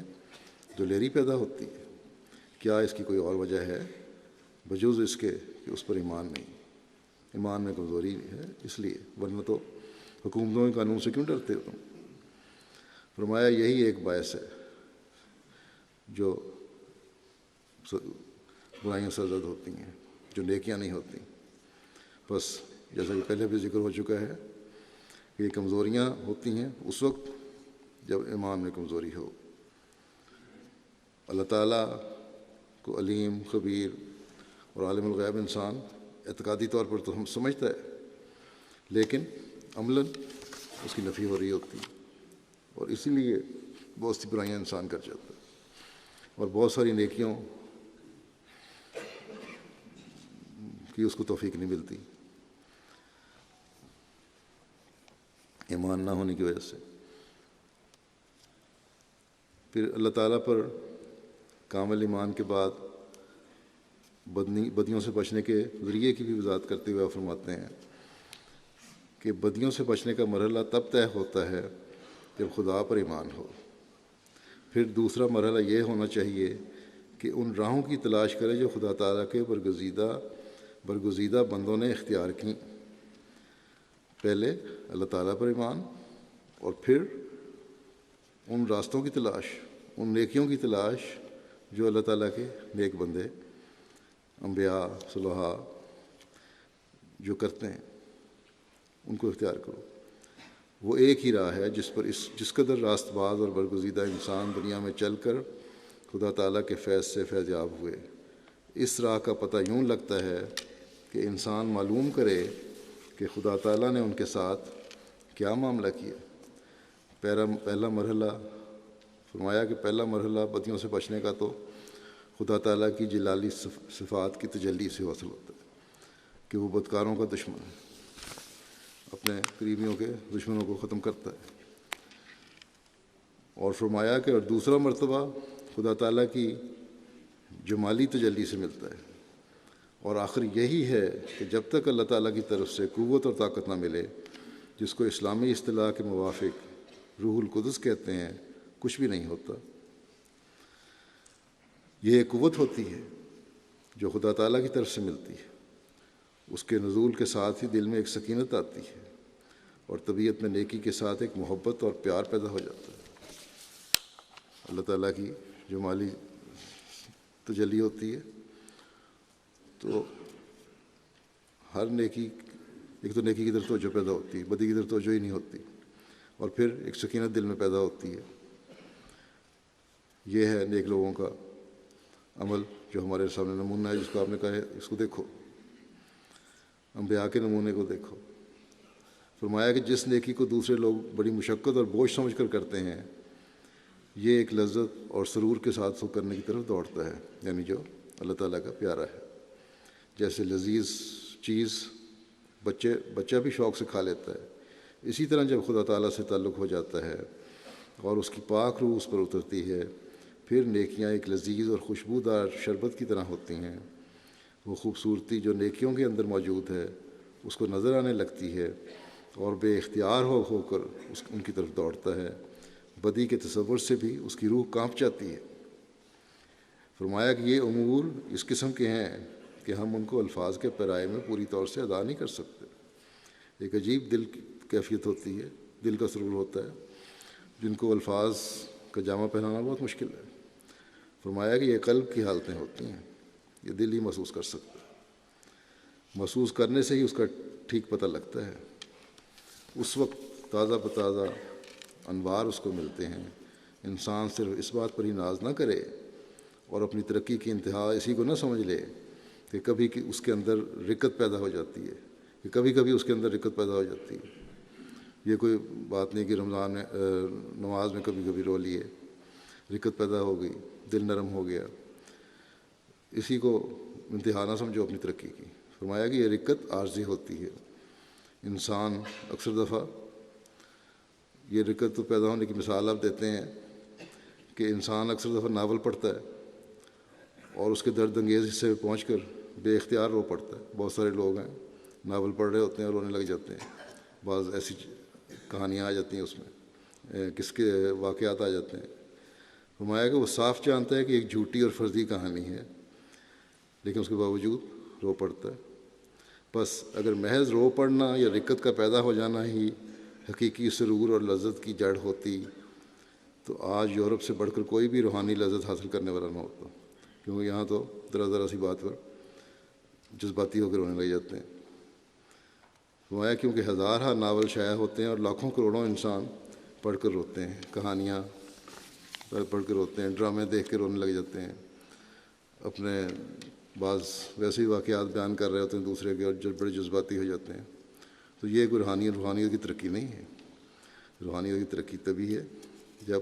دلیری پیدا ہوتی ہے؟ کیا اس کی کوئی اور وجہ ہے بجز اس کے کہ اس پر ایمان نہیں، ایمان میں کمزوری ہے اس لیے؟ ورنہ تو حکومتوں کے قانون سے کیوں ڈرتے ہو تم؟ فرمایا یہی ایک باعث ہے جو برائیاں سرزد ہوتی ہیں، جو نیکیاں نہیں ہوتی۔ بس جیسا کہ پہلے بھی ذکر ہو چکا ہے کہ یہ کمزوریاں ہوتی ہیں اس وقت جب ایمان میں کمزوری ہو۔ اللہ تعالیٰ کو علیم، خبیر اور عالم الغیب انسان اعتقادی طور پر تو ہم سمجھتا ہے، لیکن عملاً اس کی نفی ہو رہی ہوتی ہے، اور اسی لیے بہت سی برائیاں انسان کر جاتا ہے اور بہت ساری نیکیوں کی اس کو توفیق نہیں ملتی ایمان نہ ہونے کی وجہ سے۔ پھر اللہ تعالیٰ پر کامل ایمان کے بعد بدیوں سے بچنے کے ذریعے کی بھی وضاحت کرتے ہوئے فرماتے ہیں کہ بدیوں سے بچنے کا مرحلہ تب طے ہوتا ہے جب خدا پر ایمان ہو۔ پھر دوسرا مرحلہ یہ ہونا چاہیے کہ ان راہوں کی تلاش کرے جو خدا تعالیٰ کے برگزیدہ بندوں نے اختیار کیں۔ پہلے اللہ تعالیٰ پر ایمان، اور پھر ان راستوں کی تلاش، ان نیکیوں کی تلاش جو اللہ تعالیٰ کے نیک بندے، انبیاء، صلحاء جو کرتے ہیں، ان کو اختیار کرو۔ وہ ایک ہی راہ ہے جس قدر راست باز اور برگزیدہ انسان دنیا میں چل کر خدا تعالیٰ کے فیض سے فیض یاب ہوئے۔ اس راہ کا پتہ یوں لگتا ہے کہ انسان معلوم کرے کہ خدا تعالیٰ نے ان کے ساتھ کیا معاملہ کیا۔ پہلا مرحلہ فرمایا کہ پہلا مرحلہ بدیوں سے بچنے کا تو خدا تعالیٰ کی جلالی صفات کی تجلی سے حاصل ہوتا ہے کہ وہ بدکاروں کا دشمن ہے، اپنے قریبیوں کے دشمنوں کو ختم کرتا ہے۔ اور فرمایا کہ اور دوسرا مرتبہ خدا تعالیٰ کی جمالی تجلی سے ملتا ہے، اور آخر یہی ہے کہ جب تک اللہ تعالیٰ کی طرف سے قوت اور طاقت نہ ملے، جس کو اسلامی اصطلاح کے موافق روح القدس کہتے ہیں، کچھ بھی نہیں ہوتا۔ یہ ایک قوت ہوتی ہے جو خدا تعالیٰ کی طرف سے ملتی ہے، اس کے نزول کے ساتھ ہی دل میں ایک سکینت آتی ہے اور طبیعت میں نیکی کے ساتھ ایک محبت اور پیار پیدا ہو جاتا ہے۔ اللہ تعالیٰ کی جو مالی تجلی ہوتی ہے تو ہر نیکی، ایک تو نیکی کی طرف توجہ پیدا ہوتی ہے، بدی کی طرف توجہ ہی نہیں ہوتی، اور پھر ایک سکینت دل میں پیدا ہوتی ہے۔ یہ ہے نیک لوگوں کا عمل جو ہمارے سامنے نمونہ ہے، جس کو آپ نے کہا ہے اس کو دیکھو، انبیاء کے نمونے کو دیکھو۔ فرمایا کہ جس نیکی کو دوسرے لوگ بڑی مشقت اور بوجھ سمجھ کر کرتے ہیں، یہ ایک لذت اور سرور کے ساتھ سو کرنے کی طرف دوڑتا ہے، یعنی جو اللہ تعالیٰ کا پیارا ہے۔ جیسے لذیذ چیز بچہ بھی شوق سے کھا لیتا ہے، اسی طرح جب خدا تعالیٰ سے تعلق ہو جاتا ہے اور اس کی پاک روح اس پر اترتی ہے، پھر نیکیاں ایک لذیذ اور خوشبودار شربت کی طرح ہوتی ہیں۔ وہ خوبصورتی جو نیکیوں کے اندر موجود ہے اس کو نظر آنے لگتی ہے اور بے اختیار ہو کر ان کی طرف دوڑتا ہے۔ بدی کے تصور سے بھی اس کی روح کانپ جاتی ہے۔ فرمایا کہ یہ امور اس قسم کے ہیں کہ ہم ان کو الفاظ کے پیرائے میں پوری طور سے ادا نہیں کر سکتے۔ ایک عجیب دل کی کیفیت ہوتی ہے، دل کا سرور ہوتا ہے، جن کو الفاظ کا جامہ پہنانا بہت مشکل ہے۔ فرمایا کہ یہ قلب کی حالتیں ہوتی ہیں، یہ دل ہی محسوس کر سکتا ہے، محسوس کرنے سے ہی اس کا ٹھیک پتہ لگتا ہے۔ اس وقت تازہ بتازہ انوار اس کو ملتے ہیں۔ انسان صرف اس بات پر ہی ناز نہ کرے اور اپنی ترقی کی انتہا اسی کو نہ سمجھ لے کہ کبھی اس کے اندر رکت پیدا ہو جاتی ہے، کہ کبھی اس کے اندر رکت پیدا ہو جاتی ہے۔ یہ کوئی بات نہیں کہ رمضان میں نماز میں کبھی رو لیے، رکت پیدا ہو گئی، دل نرم ہو گیا، اسی کو انتہا نہ سمجھو اپنی ترقی کی۔ فرمایا کہ یہ رکت عارضی ہوتی ہے۔ انسان اکثر دفعہ یہ رکت تو پیدا ہونے کی مثال آپ دیتے ہیں کہ انسان اکثر دفعہ ناول پڑھتا ہے اور اس کے درد انگیز حصے پہ پہنچ کر بے اختیار رو پڑتا ہے۔ بہت سارے لوگ ہیں ناول پڑھ رہے ہوتے ہیں اور رونے لگ جاتے ہیں، بعض ایسی کہانیاں آ جاتی ہیں، اس میں کس کے واقعات آ جاتے ہیں۔ فرمایا کہ وہ صاف جانتا ہے کہ ایک جھوٹی اور فرضی کہانی ہے، لیکن اس کے باوجود رو پڑتا ہے۔ بس اگر محض رو پڑنا یا رکت کا پیدا ہو جانا ہی حقیقی سرور اور لذت کی جڑ ہوتی تو آج یورپ سے بڑھ کر کوئی بھی روحانی لذت حاصل کرنے والا نہ ہوتا، کیونکہ یہاں تو ذرا سی بات پر جذباتی ہو کر رونے لگ جاتے ہیں۔ فرمایا کیونکہ ہزارہ ناول شائع ہوتے ہیں اور لاکھوں کروڑوں انسان پڑھ کر روتے ہیں، کہانیاں پڑھ کر روتے ہیں، ڈرامے دیکھ کے رونے لگ جاتے ہیں، اپنے بعض ویسے ہی واقعات بیان کر رہے ہوتے ہیں دوسرے کے اور بڑے جذباتی ہو جاتے ہیں۔ تو یہ کوئی روحانیت کی ترقی نہیں ہے۔ روحانیت کی ترقی تبھی ہے جب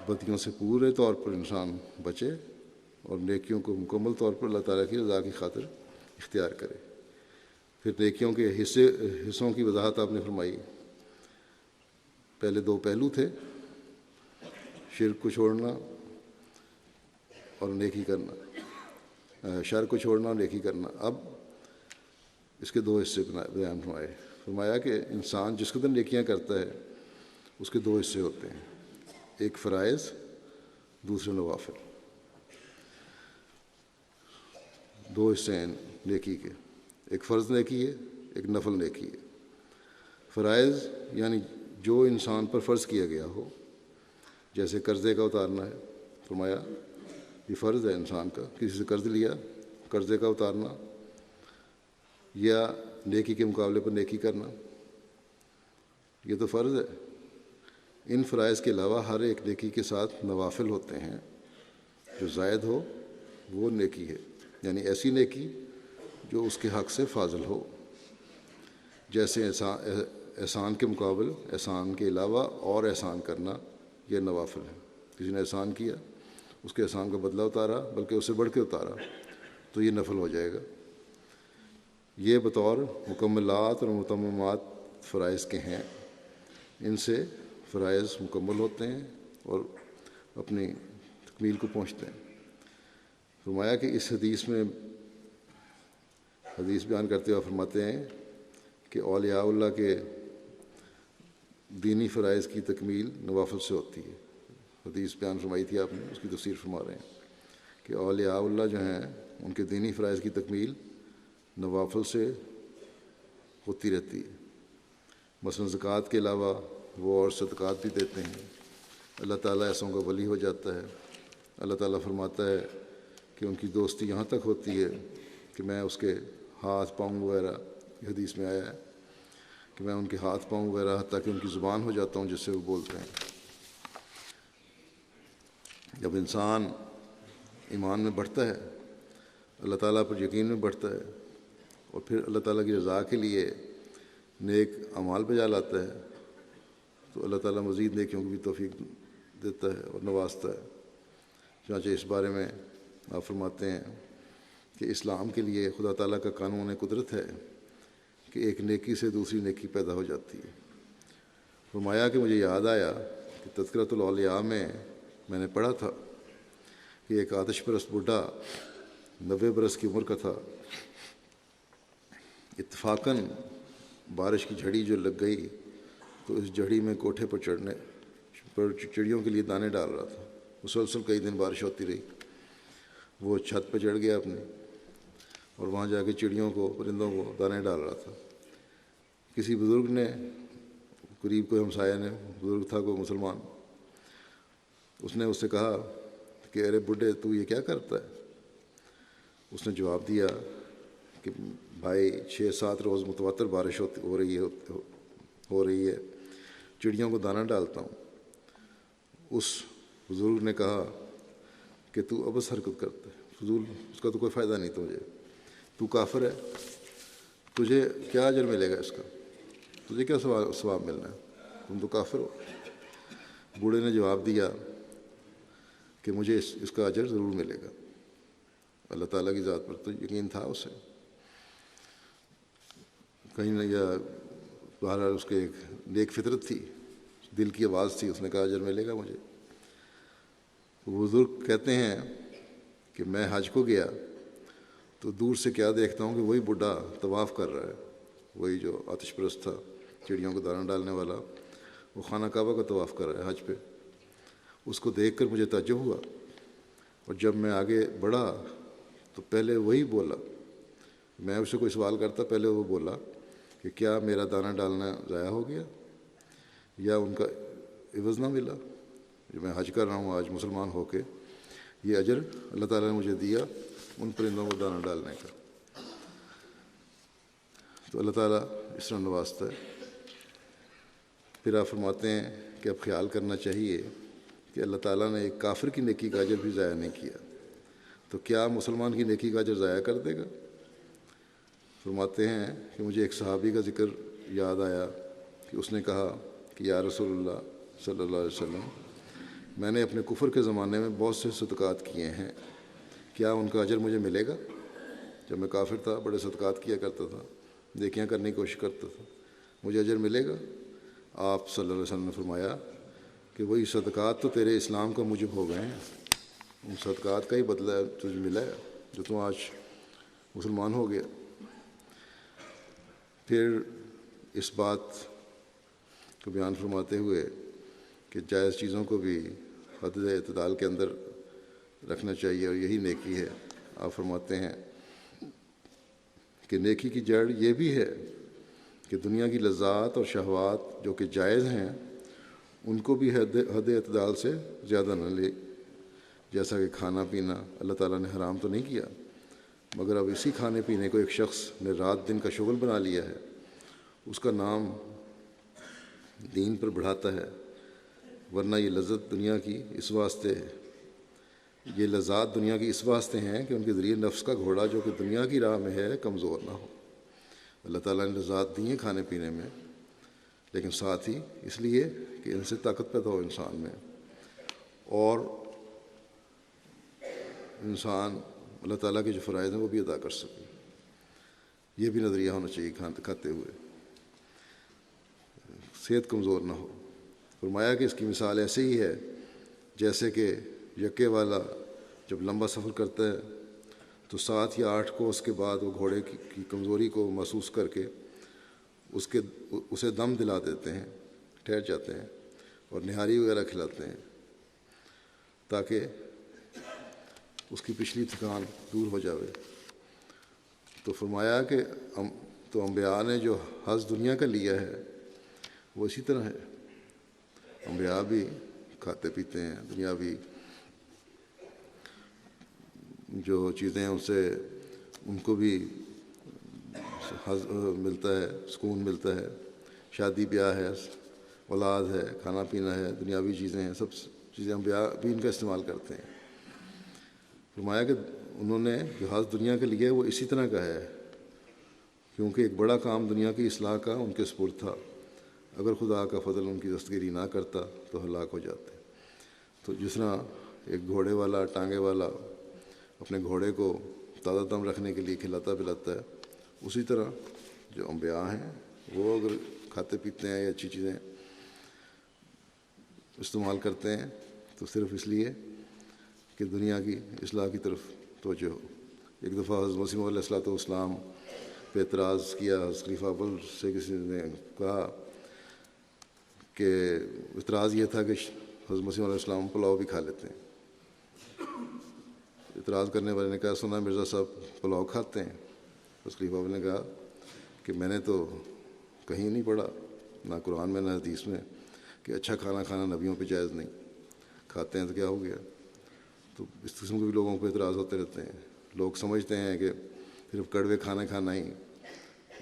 بدیوں سے پورے طور پر انسان بچے اور نیکیوں کو مکمل طور پر اللہ تعالیٰ کی رضا کی خاطر اختیار کرے۔ پھر نیکیوں کے حصوں کی وضاحت آپ نے فرمائی۔ پہلے 2 پہلو تھے، شرک کو چھوڑنا اور نیکی کرنا، شر کو چھوڑنا اور نیکی کرنا۔ اب اس کے 2 حصے بیان فرمایا کہ انسان جس قدر نیکیاں کرتا ہے اس کے 2 حصے ہوتے ہیں، ایک فرائض، دوسرے نوافل۔ 2 حصے ہیں نیکی کے، ایک فرض نیکی ہے، ایک نفل نیکی ہے۔ فرائض یعنی جو انسان پر فرض کیا گیا ہو، جیسے قرضے کا اتارنا ہے، فرمایا یہ فرض ہے انسان کا، کسی سے قرض لیا، قرضے کا اتارنا یا نیکی کے مقابلے پر نیکی کرنا، یہ تو فرض ہے۔ ان فرائض کے علاوہ ہر ایک نیکی کے ساتھ نوافل ہوتے ہیں، جو زائد ہو وہ نیکی ہے، یعنی ایسی نیکی جو اس کے حق سے فاضل ہو، جیسے احسان کے مقابل احسان کے علاوہ اور احسان کرنا، یہ نوافل ہے۔ کسی نے احسان کیا، اس کے احسان کا بدلہ اتارا، بلکہ اس سے بڑھ کے اتارا، تو یہ نفل ہو جائے گا۔ یہ بطور مکملات اور متممات فرائض کے ہیں، ان سے فرائض مکمل ہوتے ہیں اور اپنی تکمیل کو پہنچتے ہیں۔ فرمایا کہ اس حدیث بیان کرتے ہوئے فرماتے ہیں کہ اولیاء اللہ کے دینی فرائض کی تکمیل نوافل سے ہوتی ہے۔ حدیث بیان فرمائی تھی آپ نے، اس کی تفسیر فرما رہے ہیں کہ اولیاء اللہ جو ہیں ان کے دینی فرائض کی تکمیل نوافل سے ہوتی رہتی ہے۔ مثلا زکوٰۃ کے علاوہ وہ اور صدقات بھی دیتے ہیں، اللہ تعالیٰ ایسوں کا ولی ہو جاتا ہے۔ اللہ تعالیٰ فرماتا ہے کہ ان کی دوستی یہاں تک ہوتی ہے کہ میں اس کے ہاتھ پاؤں وغیرہ، یہ حدیث میں آیا ہے کہ میں ان کے ہاتھ پاؤں وغیرہ حتیٰ کہ ان کی زبان ہو جاتا ہوں جس سے وہ بولتے ہیں۔ جب انسان ایمان میں بڑھتا ہے، اللہ تعالیٰ پر یقین میں بڑھتا ہے اور پھر اللہ تعالیٰ کی رضا کے لیے نیک اعمال بجا لاتا ہے، تو اللہ تعالیٰ مزید نیکیوں کی بھی توفیق دیتا ہے اور نوازتا ہے۔ چنانچہ اس بارے میں آپ فرماتے ہیں کہ اسلام کے لیے خدا تعالیٰ کا قانون قدرت ہے کہ ایک نیکی سے دوسری نیکی پیدا ہو جاتی ہے۔ فرمایا کہ مجھے یاد آیا کہ تذکرۃ الاولیاء میں نے پڑھا تھا کہ ایک آتش پرست بڈھا 90 برس کی عمر کا تھا، اتفاقاً بارش کی جھڑی جو لگ گئی تو اس جھڑی میں کوٹھے پر چڑھنے پر چڑیوں کے لیے دانے ڈال رہا تھا۔ مسلسل کئی دن بارش ہوتی رہی، وہ چھت پہ چڑھ گیا اپنے اور وہاں جا کے چڑیوں کو، پرندوں کو دانے ڈال رہا تھا۔ کسی بزرگ نے، قریب کوئی ہمسایہ نے، بزرگ تھا کوئی مسلمان، اس نے اس سے کہا کہ ارے بڈھے تو یہ کیا کرتا ہے؟ اس نے جواب دیا کہ بھائی 6-7 روز متواتر بارش ہو رہی ہے، چڑیوں کو دانہ ڈالتا ہوں۔ اس بزرگ نے کہا کہ تو ابس حرکت کرتا ہے، فضول، اس کا تو کوئی فائدہ نہیں تجھے، تو کافر ہے، تجھے کیا اجر ملے گا اس کا، تجھے کیا ثواب ملنا ہے، تم تو کافر ہو۔ بوڑھے نے جواب دیا کہ مجھے اس کا اجر ضرور ملے گا۔ اللہ تعالیٰ کی ذات پر تو یقین تھا اسے، کہیں نہ یا بہرحال اس کے ایک نیک فطرت تھی، دل کی آواز تھی، اس نے کہا اجر ملے گا مجھے۔ بزرگ کہتے ہیں کہ میں حج کو گیا تو دور سے کیا دیکھتا ہوں کہ وہی بڈھا طواف کر رہا ہے، وہی جو آتش پرست تھا، چڑیوں کو دانہ ڈالنے والا، وہ خانہ کعبہ کا طواف کر رہا ہے حج پہ۔ اس کو دیکھ کر مجھے تعجب ہوا، اور جب میں آگے بڑھا تو پہلے وہی بولا، میں اس سے کوئی سوال کرتا پہلے وہ بولا کہ کیا میرا دانہ ڈالنا ضائع ہو گیا یا ان کا عوض نہ ملا؟ جو میں حج کر رہا ہوں آج مسلمان ہو کے، یہ اجر اللہ تعالیٰ نے مجھے دیا ان پرندوں کو دانہ ڈالنے کا۔ تو اللہ تعالیٰ اس طرح نوازتا ہے۔ پھر آپ فرماتے ہیں کہ اب خیال کرنا چاہیے کہ اللہ تعالیٰ نے ایک کافر کی نیکی کا اجر بھی ضائع نہیں کیا، تو کیا مسلمان کی نیکی کا اجر ضائع کر دے گا؟ فرماتے ہیں کہ مجھے ایک صحابی کا ذکر یاد آیا کہ اس نے کہا کہ یا رسول اللہ صلی اللہ علیہ وسلم، میں نے اپنے کفر کے زمانے میں بہت سے صدقات کیے ہیں، کیا ان کا اجر مجھے ملے گا؟ جب میں کافر تھا بڑے صدقات کیا کرتا تھا، نیکیاں کرنے کی کوشش کرتا تھا، مجھے اجر ملے گا؟ آپ صلی اللہ علیہ وسلم نے فرمایا کہ وہی صدقات تو تیرے اسلام کا موجب ہو گئے ہیں، ان صدقات کا ہی بدلہ تجھے ملا ہے جو تم آج مسلمان ہو گیا۔ پھر اس بات کو بیان فرماتے ہوئے کہ جائز چیزوں کو بھی حد اعتدال کے اندر رکھنا چاہیے اور یہی نیکی ہے، آپ فرماتے ہیں کہ نیکی کی جڑ یہ بھی ہے کہ دنیا کی لذات اور شہوات جو کہ جائز ہیں ان کو بھی حد اعتدال سے زیادہ نہ لے، جیسا کہ کھانا پینا اللہ تعالیٰ نے حرام تو نہیں کیا، مگر اب اسی کھانے پینے کو ایک شخص نے رات دن کا شغل بنا لیا ہے، اس کا نام دین پر بڑھاتا ہے، ورنہ یہ لذت دنیا کی اس واسطے ہے، یہ لذات دنیا کی اس واسطے ہیں کہ ان کے ذریعے نفس کا گھوڑا جو کہ دنیا کی راہ میں ہے کمزور نہ ہو۔ اللہ تعالیٰ نے لذات دی ہیں کھانے پینے میں، لیکن ساتھ ہی اس لیے کہ ان سے طاقت پیدا ہو انسان میں، اور انسان اللہ تعالیٰ کے جو فرائض ہیں وہ بھی ادا کر سکے۔ یہ بھی نظریہ ہونا چاہیے کھاتے ہوئے، صحت کمزور نہ ہو۔ فرمایا کہ اس کی مثال ایسے ہی ہے جیسے کہ یکے والا جب لمبا سفر کرتا ہے تو 7 یا 8 کوس کے بعد وہ گھوڑے کی کمزوری کو محسوس کر کے اسے دم دلا دیتے ہیں، ٹھہر جاتے ہیں اور نہاری وغیرہ کھلاتے ہیں تاکہ اس کی پچھلی تھکان دور ہو جاوے۔ تو فرمایا کہ تو انبیاء نے جو حظ دنیا کا لیا ہے وہ اسی طرح ہے، انبیاء بھی کھاتے پیتے ہیں، دنیاوی جو چیزیں ہیں ان سے ان کو بھی حظ ملتا ہے، سکون ملتا ہے، شادی بیاہ ہے، اولاد ہے، کھانا پینا ہے، دنیاوی چیزیں ہیں، سب چیزیں انبیاء بھی ان کا استعمال کرتے ہیں۔ فرمایا کہ انہوں نے جو حظ دنیا کے لیے وہ اسی طرح کا ہے، کیونکہ ایک بڑا کام دنیا کی اصلاح کا ان کے سپرد تھا، اگر خدا کا فضل ان کی دستگیری نہ کرتا تو ہلاک ہو جاتے۔ تو جس طرح ایک گھوڑے والا، ٹانگے والا اپنے گھوڑے کو تازہ دم رکھنے کے لیے کھلاتا پلاتا ہے، اسی طرح جو انبیاء ہیں وہ اگر کھاتے پیتے ہیں یا اچھی چیزیں استعمال کرتے ہیں تو صرف اس لیے کہ دنیا کی اصلاح کی طرف توجہ ہو۔ ایک دفعہ حضرت مسیح علیہ الصلوۃ والسلام پہ اعتراض کیا، حضرت خلیفہ اول سے کسی نے کہا کہ اعتراض یہ تھا کہ حضرت مسیح علیہ السلام پلاؤ بھی کھا لیتے ہیں۔ اعتراض کرنے والے نے کہا سنا مرزا صاحب پلاؤ کھاتے ہیں؟ حضرت خلیفہ اول نے کہا کہ میں نے تو کہیں نہیں پڑھا، نہ قرآن میں نہ حدیث میں، کہ اچھا کھانا کھانا نبیوں پہ جائز نہیں، کھاتے ہیں تو کیا ہو گیا؟ تو اس قسم کے بھی لوگوں کو اعتراض ہوتے رہتے ہیں۔ لوگ سمجھتے ہیں کہ صرف کڑوے کھانا کھانا ہی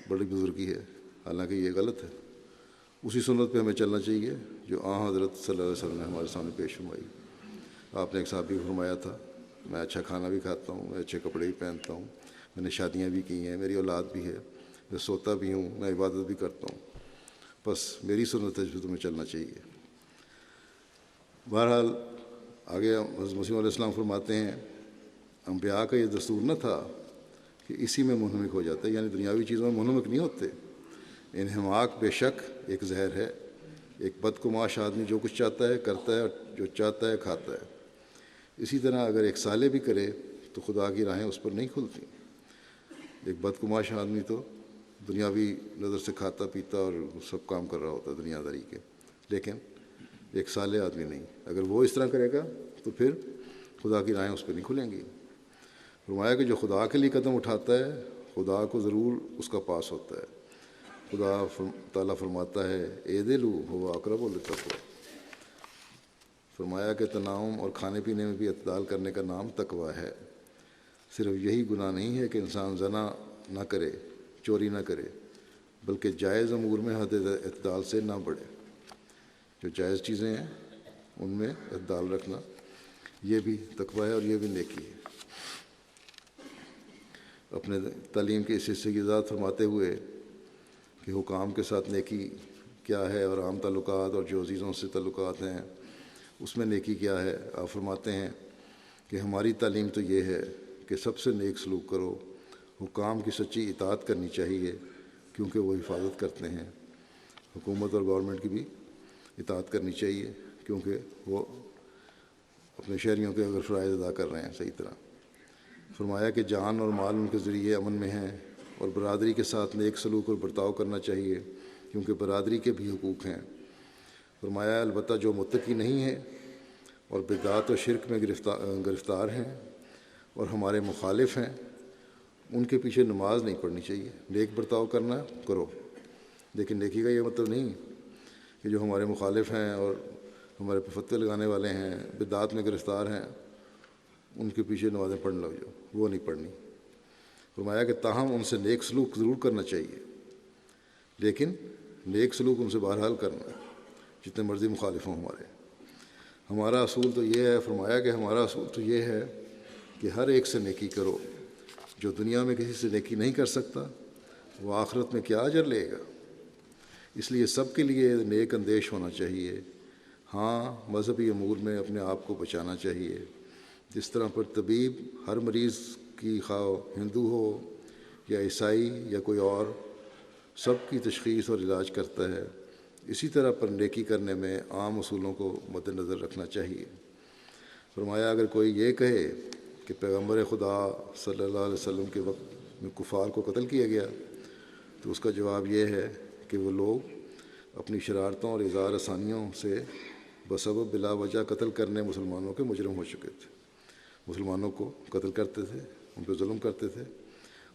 بڑی بزرگی ہے، حالانکہ یہ غلط ہے۔ اسی سنت پہ ہمیں چلنا چاہیے جو حضرت صلی اللہ علیہ وسلم نے ہمارے سامنے پیش فرمائی۔ آپ نے ایک صحابی کو فرمایا تھا میں اچھا کھانا بھی کھاتا ہوں، میں اچھے کپڑے بھی پہنتا ہوں، میں نے شادیاں بھی کی ہیں، میری اولاد بھی ہے، میں سوتا بھی ہوں، میں عبادت بھی کرتا ہوں، بس میری سنت ہے جو تمہیں چلنا چاہیے۔ بہرحال آگے حضرت مسیح علیہ السلام فرماتے ہیں انبیاء کا یہ دستور نہ تھا کہ اسی میں منہمک ہو جاتا ہے، یعنی دنیاوی چیزوں میں منہمک نہیں ہوتے۔ انہماک بے شک ایک زہر ہے، ایک بدگماش آدمی جو کچھ چاہتا ہے کرتا ہے اور جو چاہتا ہے کھاتا ہے۔ اسی طرح اگر ایک صالح بھی کرے تو خدا کی راہیں اس پر نہیں کھلتی۔ ایک بدگماش آدمی تو دنیاوی نظر سے کھاتا پیتا اور سب کام کر رہا ہوتا ہے دنیا داری کے، لیکن ایک صالح آدمی نہیں۔ اگر وہ اس طرح کرے گا تو پھر خدا کی راہیں اس پہ نہیں کھلیں گی۔ فرمایا کہ جو خدا کے لیے قدم اٹھاتا ہے خدا کو ضرور اس کا پاس ہوتا ہے۔ خدا تعالیٰ فرماتا ہے اعدلوا هو اقرب للتقوی۔ فرمایا کہ تناؤم اور کھانے پینے میں بھی اعتدال کرنے کا نام تقویٰ ہے۔ صرف یہی گناہ نہیں ہے کہ انسان زنا نہ کرے، چوری نہ کرے، بلکہ جائز امور میں حد اعتدال سے نہ بڑھے۔ جو جائز چیزیں ہیں ان میں اعتدال رکھنا یہ بھی تقویٰ ہے اور یہ بھی نیکی ہے۔ اپنے تعلیم کے اس حصے کی وضاحت فرماتے ہوئے کہ حکام کے ساتھ نیکی کیا ہے اور عام تعلقات اور جو عزیزوں سے تعلقات ہیں اس میں نیکی کیا ہے، آپ فرماتے ہیں کہ ہماری تعلیم تو یہ ہے کہ سب سے نیک سلوک کرو، حکام کی سچی اطاعت کرنی چاہیے کیونکہ وہ حفاظت کرتے ہیں، حکومت اور گورنمنٹ کی بھی اطاعت کرنی چاہیے کیونکہ وہ اپنے شہریوں کے اگر فرائض ادا کر رہے ہیں صحیح طرح۔ فرمایا کہ جان اور مال ان کے ذریعے امن میں ہیں، اور برادری کے ساتھ نیک سلوک اور برتاؤ کرنا چاہیے کیونکہ برادری کے بھی حقوق ہیں۔ فرمایا البتہ جو متقی نہیں ہے اور بدعات و شرک میں گرفتار ہیں اور ہمارے مخالف ہیں ان کے پیچھے نماز نہیں پڑھنی چاہیے۔ نیک برتاؤ کرنا کرو، لیکن نیکی کا یہ مطلب نہیں کہ جو ہمارے مخالف ہیں اور ہمارے پہ فتوے لگانے والے ہیں، بدعات میں گرفتار ہیں، ان کے پیچھے نمازیں پڑھ لو، جو وہ نہیں پڑھنی۔ فرمایا کہ تاہم ان سے نیک سلوک ضرور کرنا چاہیے، لیکن نیک سلوک ان سے بہرحال کرنا جتنے مرضی مخالف ہوں ہمارے۔ ہمارا اصول تو یہ ہے، فرمایا کہ ہمارا اصول تو یہ ہے کہ ہر ایک سے نیکی کرو۔ جو دنیا میں کسی سے نیکی نہیں کر سکتا وہ آخرت میں کیا اجر لے گا؟ اس لیے سب کے لیے نیک اندیش ہونا چاہیے۔ ہاں، مذہبی امور میں اپنے آپ کو بچانا چاہیے، جس طرح پر طبیب ہر مریض کی خواہ ہندو ہو یا عیسائی یا کوئی اور سب کی تشخیص اور علاج کرتا ہے، اسی طرح پر نیکی کرنے میں عام اصولوں کو مد نظر رکھنا چاہیے۔ فرمایا اگر کوئی یہ کہے کہ پیغمبر خدا صلی اللہ علیہ وسلم کے وقت میں کفار کو قتل کیا گیا، تو اس کا جواب یہ ہے کہ وہ لوگ اپنی شرارتوں اور اظہار آسانیوں سے بسبب بلا وجہ قتل کرنے مسلمانوں کے مجرم ہو چکے تھے۔ مسلمانوں کو قتل کرتے تھے، ان پہ ظلم کرتے تھے،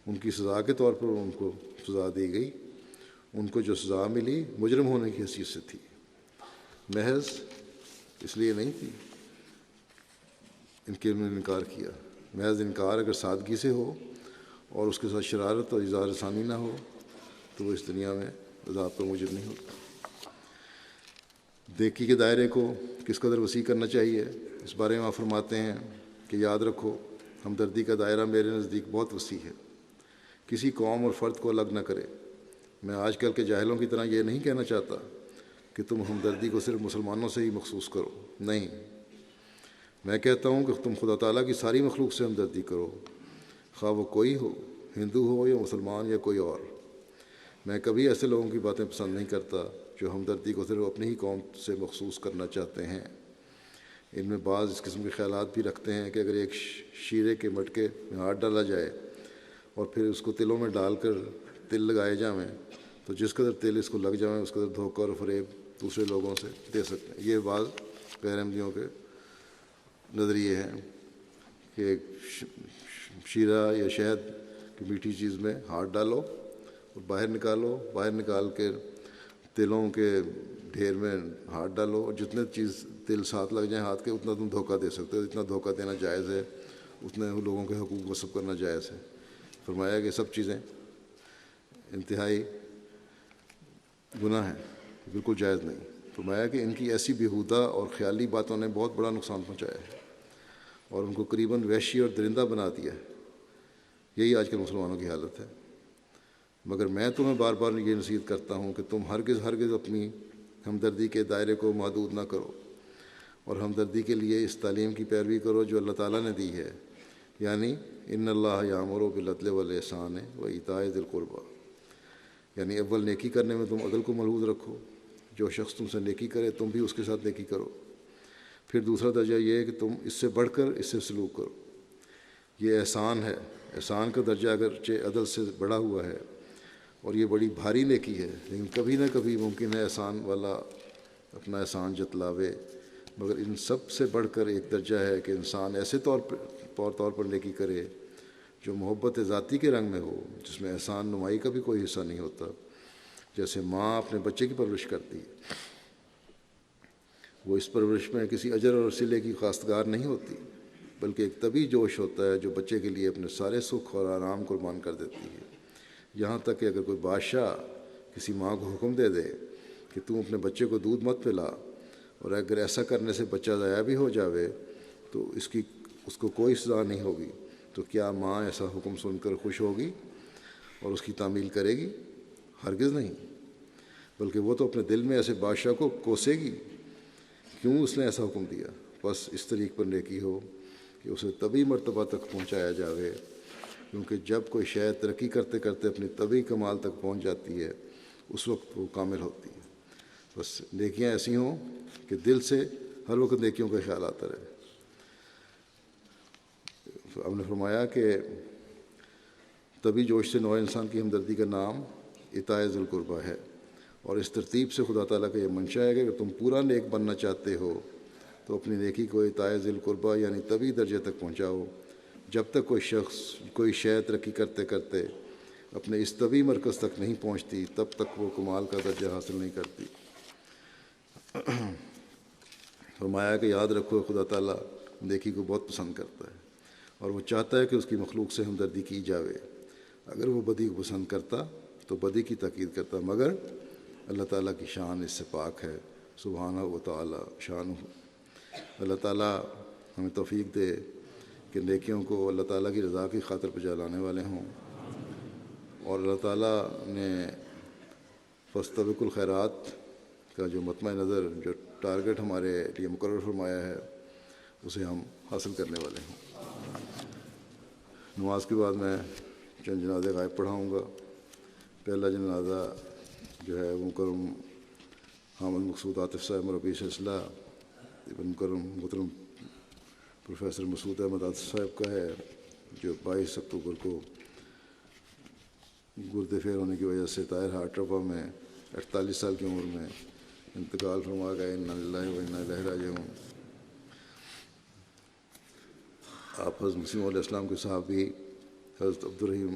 ان کی سزا کے طور پر ان کو سزا دی گئی، ان کو جو سزا ملی مجرم ہونے کی حیثیت سے تھی، محض اس لیے نہیں تھی ان کے انہوں نے انکار کیا۔ محض انکار اگر سادگی سے ہو اور اس کے ساتھ شرارت اور اظہار ثانی نہ ہو تو وہ اس دنیا میں عذاب پر مجرم نہیں ہوتا۔ نیکی کے دائرے کو کس قدر وسیع کرنا چاہیے، اس بارے میں آپ فرماتے ہیں کہ یاد رکھو ہمدردی کا دائرہ میرے نزدیک بہت وسیع ہے، کسی قوم اور فرد کو الگ نہ کرے۔ میں آج کل کے جاہلوں کی طرح یہ نہیں کہنا چاہتا کہ تم ہمدردی کو صرف مسلمانوں سے ہی مخصوص کرو، نہیں، میں کہتا ہوں کہ تم خدا تعالیٰ کی ساری مخلوق سے ہمدردی کرو، خواہ وہ کوئی ہو، ہندو ہو یا مسلمان یا کوئی اور۔ میں کبھی ایسے لوگوں کی باتیں پسند نہیں کرتا جو ہمدردی کو صرف اپنی ہی قوم سے مخصوص کرنا چاہتے ہیں۔ ان میں بعض اس قسم کے خیالات بھی رکھتے ہیں کہ اگر ایک شیرے کے مٹکے میں ہاتھ ڈالا جائے اور پھر اس کو تلوں میں ڈال کر تل لگائے جائیں تو جس قدر تل اس کو لگ جائیں اس قدر دھوکہ اور فریب دوسرے لوگوں سے دے سکتے ہیں۔ یہ بعض غیر احمدیوں کے نظریے ہیں کہ شیرہ یا شہد کی میٹھی چیز میں ہاتھ ڈالو اور باہر نکالو، باہر نکال کے تلوں کے ڈھیر میں ہاتھ ڈالو اور جتنے چیز تل ساتھ لگ جائیں ہاتھ کے اتنا تم دھوکہ دے سکتے ہو۔ اتنا دھوکہ دینا جائز ہے، اتنے لوگوں کے حقوق غصب کرنا جائز ہے۔ فرمایا کہ سب چیزیں انتہائی گناہ ہیں، بالکل جائز نہیں۔ فرمایا کہ ان کی ایسی بیہودہ اور خیالی باتوں نے بہت بڑا نقصان پہنچایا ہے اور ان کو قریباً وحشی اور درندہ بنا دیا ہے۔ یہی آج کے مسلمانوں کی حالت ہے۔ مگر میں تمہیں بار بار یہ نصیحت کرتا ہوں کہ تم ہرگز اپنی ہمدردی کے دائرے کو محدود نہ کرو اور ہمدردی کے لیے اس تعلیم کی پیروی کرو جو اللہ تعالیٰ نے دی ہے، یعنی ان اللہ یامر بالعدل والاحسان وایتاء ذی القربی، یعنی اول نیکی کرنے میں تم عدل کو ملحوظ رکھو، جو شخص تم سے نیکی کرے تم بھی اس کے ساتھ نیکی کرو۔ پھر دوسرا درجہ یہ ہے کہ تم اس سے بڑھ کر اس سے سلوک کرو، یہ احسان ہے۔ احسان کا درجہ اگرچہ عدل سے بڑا ہوا ہے اور یہ بڑی بھاری نیکی ہے، لیکن کبھی نہ کبھی ممکن ہے احسان والا اپنا احسان جتلاوے۔ مگر ان سب سے بڑھ کر ایک درجہ ہے کہ انسان ایسے طور پر نیکی کرے جو محبت ذاتی کے رنگ میں ہو، جس میں احسان نمائی کا بھی کوئی حصہ نہیں ہوتا، جیسے ماں اپنے بچے کی پرورش کرتی ہے۔ وہ اس پرورش میں کسی اجر اور صلے کی خواستگار نہیں ہوتی، بلکہ ایک طبی جوش ہوتا ہے جو بچے کے لیے اپنے سارے سکھ اور آرام قربان کر دیتی ہے۔ یہاں تک کہ اگر کوئی بادشاہ کسی ماں کو حکم دے دے کہ تم اپنے بچے کو دودھ مت پلا، اور اگر ایسا کرنے سے بچہ ضائع بھی ہو جاوے تو اس کو کوئی سزا نہیں ہوگی، تو کیا ماں ایسا حکم سن کر خوش ہوگی اور اس کی تعمیل کرے گی؟ ہرگز نہیں، بلکہ وہ تو اپنے دل میں ایسے بادشاہ کو کوسے گی، کیوں اس نے ایسا حکم دیا؟ بس اس طریق پر نیکی ہو کہ اسے طبی مرتبہ تک پہنچایا جاوے، کیونکہ جب کوئی شے ترقی کرتے کرتے اپنی طبی کمال تک پہنچ جاتی ہے اس وقت وہ کامل ہوتی ہے۔ بس نیکیاں ایسی ہوں کہ دل سے ہر وقت نیکیوں کا خیال آتا رہے۔ ہم نے فرمایا کہ طبی جوش سے نوع انسان کی ہمدردی کا نام اطاعت ذی القربیٰ ہے، اور اس ترتیب سے خدا تعالیٰ کا یہ منشا ہے کہ اگر تم پورا نیک بننا چاہتے ہو تو اپنی نیکی کو اطاعت ذی القربیٰ یعنی طبی درجے تک پہنچاؤ۔ جب تک کوئی شے ترقی کرتے کرتے اپنے اس طبی مرکز تک نہیں پہنچتی تب تک وہ کمال کا درجہ حاصل نہیں کرتی۔ فرمایا کہ یاد رکھو خدا تعالیٰ نیکی کو بہت پسند کرتا ہے، اور وہ چاہتا ہے کہ اس کی مخلوق سے ہمدردی کی جاوے۔ اگر وہ بدی کو پسند کرتا تو بدی کی تاکید کرتا، مگر اللہ تعالیٰ کی شان اس سے پاک ہے، سبحانہ و تعالیٰ شان۔ اللہ تعالیٰ ہمیں توفیق دے کہ نیکیوں کو اللہ تعالیٰ کی رضا کی خاطر پہ جلانے والے ہوں، اور اللہ تعالیٰ نے فاستبقوا الخیرات کا جو مطمع نظر، جو ٹارگٹ ہمارے لیے مقرر فرمایا ہے، اسے ہم حاصل کرنے والے ہوں۔ نماز کے بعد میں چند جنازے غائب پڑھاؤں گا۔ پہلا جنازہ جو ہے وہ مکرم حامد مقصود عاطف صاحب مربی سلسلہ محترم پروفیسر مسعود احمد عاطف صاحب کا ہے، جو 22 اکتوبر کو گردے فیل ہونے کی وجہ سے طاہر ہارٹ رفع میں 48 سال کی عمر میں انتقال فرما گئے۔ انا للہ و انا الیہ راجعون۔ آپ حضرت مسیح علیہ السلام کے صحابی حضرت عبدالرحیم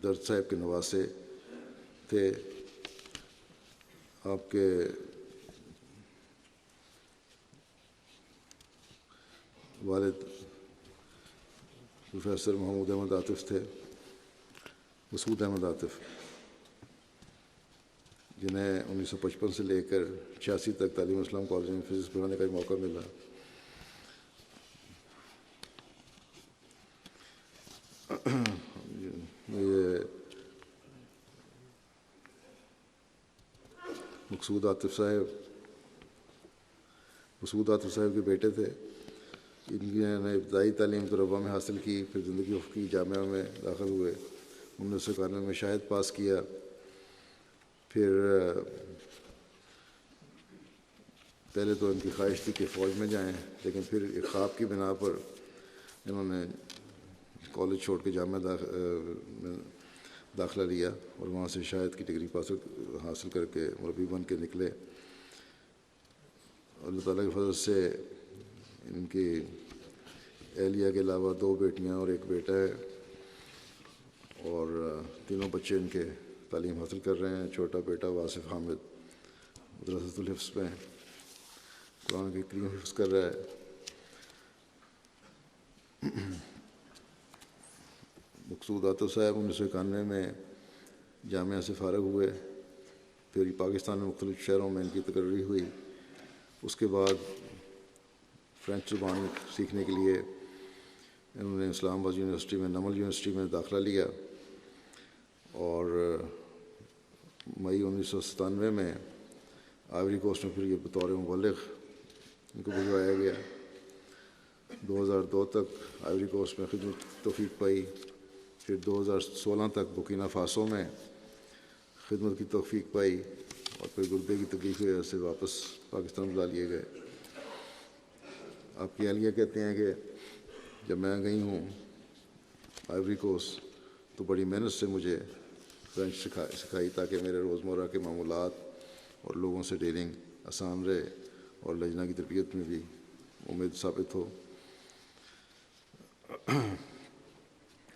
درد صاحب کے نواسے تھے۔ آپ کے والد پروفیسر محمود احمد عاطف تھے، مسعود احمد عاطف، جنہیں 1955 سے لے کر 86 تک تعلیم اسلام کالج میں فزکس پڑھانے کا موقع ملا۔ یہ مسعود عاطف صاحب کے بیٹے تھے۔ ان کی ابتدائی تعلیم تو ربا میں حاصل کی، پھر زندگی افقی جامعہ میں داخل ہوئے، 1991 میں شاہد پاس کیا، پھر پہلے تو ان کی خواہش تھی کہ فوج میں جائیں، لیکن پھر ایک خواب کی بنا پر انہوں نے کالج چھوڑ کے جامعہ میں داخلہ لیا، اور وہاں سے شاہد کی ڈگری حاصل کر کے مربی بن کے نکلے۔ اللہ تعالیٰ کے فضل سے ان کی اہلیہ کے علاوہ 2 بیٹیاں اور 1 بیٹا ہے، اور تینوں بچے ان کے تعلیم حاصل کر رہے ہیں۔ چھوٹا بیٹا واصف حامد مدرسۃ الحفظ میں قرآن کی کریم حفظ کر رہا ہے۔ مقصود عاطف صاحب 1991 میں جامعہ سے فارغ ہوئے، پھر پاکستان میں مختلف شہروں میں ان کی تقرری ہوئی۔ اس کے بعد فرینچ زبان سیکھنے کے لیے انہوں نے اسلام آباد یونیورسٹی میں نمل یونیورسٹی میں داخلہ لیا، اور مئی 1997 میں آئیوری کوسٹ میں پھر یہ بطور مبلغ ان کو بھجوایا گیا۔ 2002 تک آئیوری کوسٹ میں خدمت توفیق پائی، پھر 2016 تک بورکینا فاسو میں خدمت کی توفیق پائی، اور پھر گردے کی تکلیف کی وجہ سے واپس پاکستان بلا لیے گئے۔ آپ کی اہلیہ کہتے ہیں کہ جب میں گئی ہوں آئیوری کوسٹ تو بڑی محنت سے مجھے فرینچ سکھائی تاکہ میرے روزمرہ کے معمولات اور لوگوں سے ڈیلنگ آسان رہے، اور لجنہ کی تربیت میں بھی امید ثابت ہو۔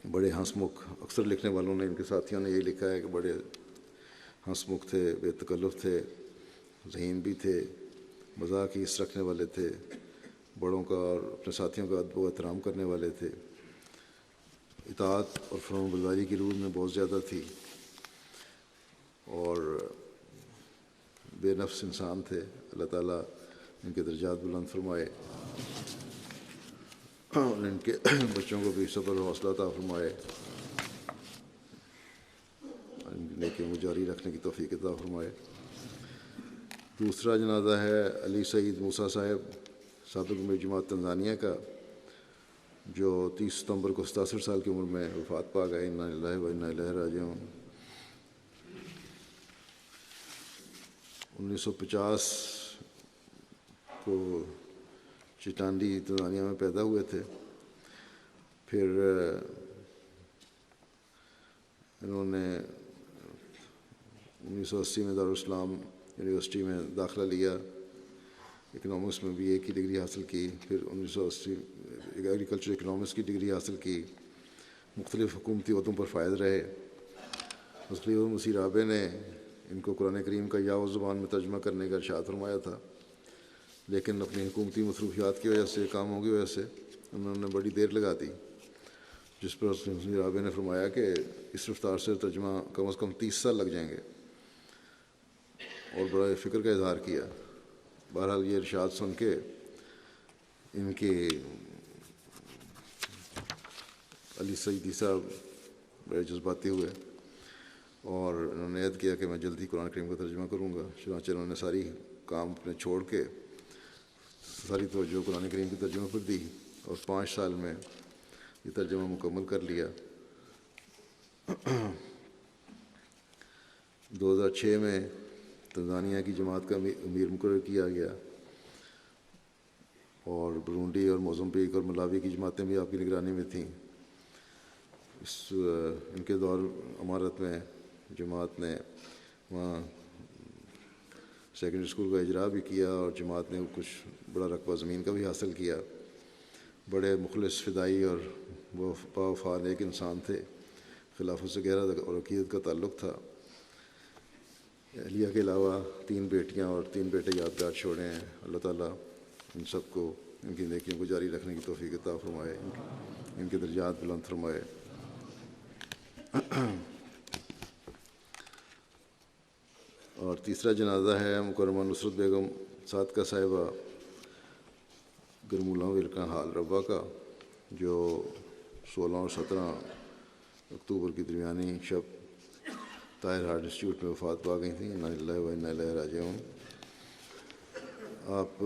بڑے ہنس مکھ، اکثر لکھنے والوں نے، ان کے ساتھیوں نے یہی لکھا ہے کہ بڑے ہنس مکھ تھے، بے تکلف تھے، ذہین بھی تھے، مزاح کی حص رکھنے والے تھے، بڑوں کا اور اپنے ساتھیوں کا ادب و احترام کرنے والے تھے، اطاعت اور فرمان برداری کی روح میں بہت زیادہ تھی، اور بے نفس انسان تھے۔ اللہ تعالیٰ ان کے درجات بلند فرمائے اور ان کے بچوں کو بھی صبر و حوصلہ عطا فرمائے، اور ان کی نیکیوں کو جاری رکھنے کی توفیق عطا فرمائے۔ دوسرا جنازہ ہے علی سعید موسیٰ صاحب، سابق امیر جماعت تنزانیہ کا، جو 30 ستمبر کو 67 سال کی عمر میں وفات پا گئے۔ انا للہ و انا الیہ راجعون۔ 1950 کو چٹانڈی تنزانیہ میں پیدا ہوئے تھے، پھر انہوں نے 1980 میں دارالاسلام یونیورسٹی میں داخلہ لیا، اکنامکس میں BA کی ڈگری حاصل کی، پھر 1980 ایگریکلچر اکنامکس کی ڈگری حاصل کی، مختلف حکومتی عہدوں پر فائز رہے۔ خلیفہ مسیح رابع نے ان کو قرآن کریم کا یاؤ زبان میں ترجمہ کرنے کا ارشاد فرمایا تھا، لیکن اپنی حکومتی مصروفیات کی وجہ سے، کاموں کی وجہ سے انہوں نے بڑی دیر لگا دی، جس پر مسیح رابع نے فرمایا کہ اس رفتار سے ترجمہ کم از کم 30 سال لگ جائیں گے، اور بڑا فکر کا اظہار کیا۔ بہرحال یہ ارشاد سن کے ان کے علی سعیدی صاحب بڑے جذباتی ہوئے، اور انہوں نے عہد کیا کہ میں جلدی قرآن کریم کا ترجمہ کروں گا۔ چنانچہ انہوں نے ساری کام اپنے چھوڑ کے ساری توجہ قرآن کریم کے ترجمے پر دی، اور 5 سال میں یہ ترجمہ مکمل کر لیا۔ 2006 میں تنزانیہ کی جماعت کا امیر مقرر کیا گیا، اور برونڈی اور موزمبیق اور ملاوی کی جماعتیں بھی آپ کی نگرانی میں تھیں۔ ان کے دور امارت میں جماعت نے وہاں سیکنڈری اسکول کا اجرا بھی کیا، اور جماعت نے کچھ بڑا رقبہ زمین کا بھی حاصل کیا۔ بڑے مخلص، فدائی اور وفا نیک انسان تھے، خلافت سے گہرا اور عقیدت کا تعلق تھا۔ اہلیہ کے علاوہ 3 بیٹیاں اور 3 بیٹے یادگار چھوڑے ہیں۔ اللہ تعالیٰ ان سب کو ان کی نیکیوں کو جاری رکھنے کی توفیق عطا فرمائے، ان کے درجات بلند فرمائے۔ اور تیسرا جنازہ ہے مکرمہ نصرت بیگم صادقہ صاحبہ گرمولہ ورکا حال ربا کا، جو 16 اور 17 اکتوبر کی درمیانی شب طاہر ہارٹ انسٹیٹیوٹ میں وفات پا گئی تھیں۔ انا للہ و انا الیہ راجعون۔ آپ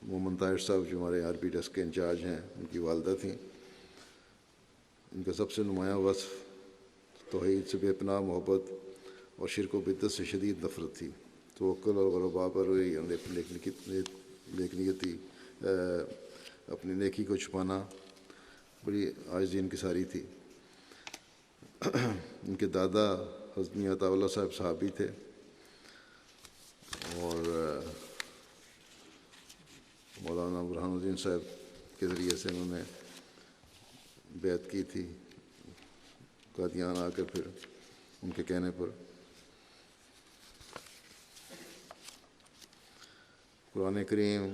محمد طاہر صاحب جو ہمارے RP ڈیسک کے انچارج ہیں، ان کی والدہ تھیں۔ ان کا سب سے نمایاں وصف توحید سے بے پناہ محبت اور شرک و بدعت سے شدید نفرت تھی۔ توکل اور غربا پر نیکی اپنی نیکی کو چھپانا بڑی عاجزی انکساری تھی۔ ان کے دادا حضرت میاں عطا اللہ صاحب صحابی تھے، اور مولانا برہان الدین صاحب کے ذریعے سے انہوں نے بیعت کی تھی قادیان آ کر، پھر ان کے کہنے پر قرآن کریم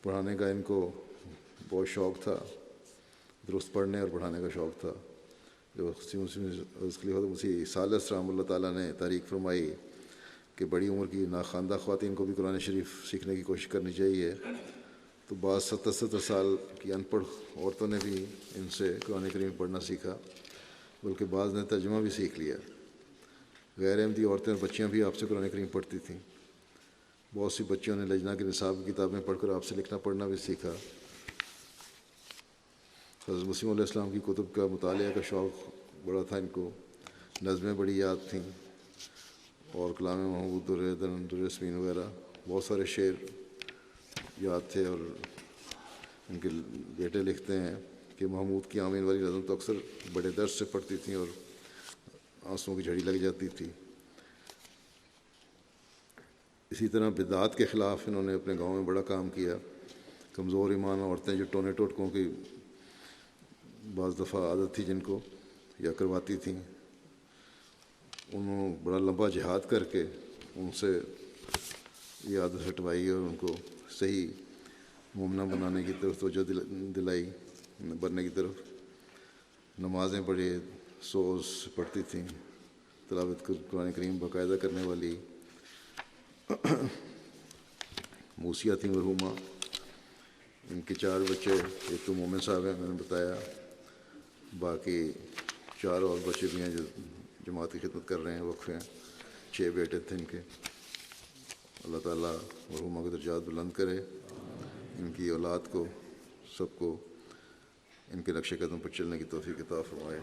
پڑھانے کا ان کو بہت شوق تھا، درست پڑھنے اور پڑھانے کا شوق تھا۔ جو خلیفہ مسیح ثالث رحمہ اللہ تعالیٰ نے تحریک فرمائی کہ بڑی عمر کی ناخواندہ خواتین کو بھی قرآن شریف سیکھنے کی کوشش کرنی چاہیے، تو بعض 70 سال کی ان پڑھ عورتوں نے بھی ان سے قرآن کریم پڑھنا سیکھا، بلکہ بعض نے ترجمہ بھی سیکھ لیا۔ غیر احمدی عورتیں اور بچیاں بھی آپ سے قرآن کریم پڑھتی تھیں۔ بہت سی بچیوں نے لجنا کی نصاب کی کتابیں پڑھ کر آپ سے لکھنا پڑھنا بھی سیکھا۔ حضرت مسیح علیہ السلام کی کتب کا مطالعہ کا شوق بڑا تھا ان کو۔ نظمیں بڑی یاد تھیں، اور کلام محمود درسمین وغیرہ بہت سارے شعر یاد تھے۔ اور ان کے بیٹے لکھتے ہیں کہ محمود کی آمین والی نظم تو اکثر بڑے درد سے پڑھتی تھیں اور آنسوؤں کی جھڑی لگ جاتی تھی۔ اسی طرح بدعات کے خلاف انہوں نے اپنے گاؤں میں بڑا کام کیا۔ کمزور ایمان عورتیں جو ٹونے ٹوٹکوں کی بعض دفعہ عادت تھی جن کو، یا کرواتی تھیں، انہوں نے بڑا لمبا جہاد کر کے ان سے یہ عادت ہٹوائی اور ان کو صحیح مومنہ بنانے کی طرف توجہ دلائی، بننے کی طرف۔ نمازیں بڑے سوز پڑھتی تھیں، تلاوت قرآن کریم باقاعدہ کرنے والی موسیہ تھیں مرحومہ۔ ان کے 4 بچے، ایک تو مومن صاحب ہیں میں نے بتایا، باقی 4 اور بچے بھی ہیں جو جماعت کی خدمت کر رہے ہیں، وقف ہیں۔ 6 بیٹے تھے ان کے۔ اللہ تعالیٰ مرحومہ کے درجات بلند کرے، ان کی اولاد کو سب کو ان کے نقش قدم پر چلنے کی توفیق عطا فرمائے۔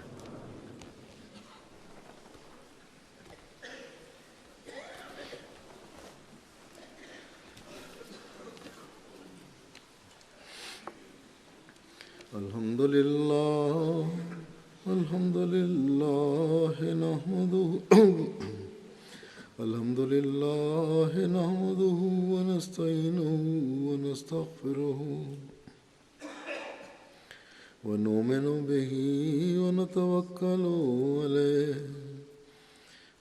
الحمد لله نحمده ونستعينه ونستغفره ونؤمن به ونتوكل عليه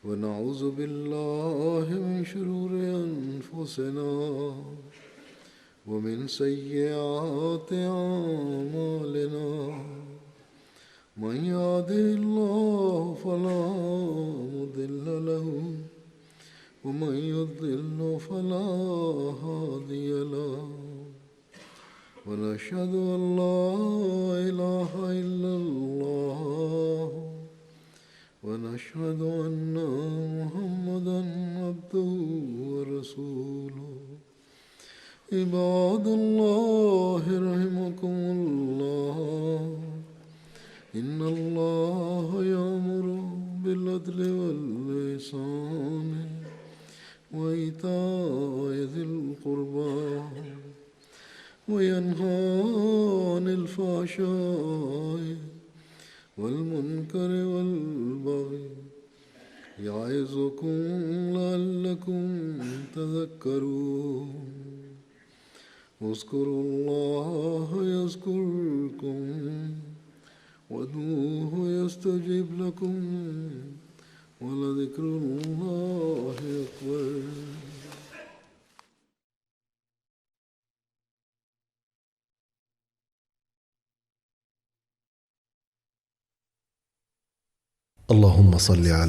ونعوذ بالله من شرور أنفسنا ومن سيئات أعمالنا، من يهده الله فلا مضل له ومن يضلل فلا هادي له، ونشهد أن لا إله إلا الله ونشهد أن محمدا عبده ورسوله۔ عباد الله رحمكم الله، إن الله يأمر بالعدل والإحسان وإيتاء ذي القربى وينهى عن الفحشاء والمنكر والبغي، يعظكم لعلكم تذكرون۔ اذكروا الله يذكركم وادعوه يستجب لكم ولذكر الله أكبر۔ اللهم صل على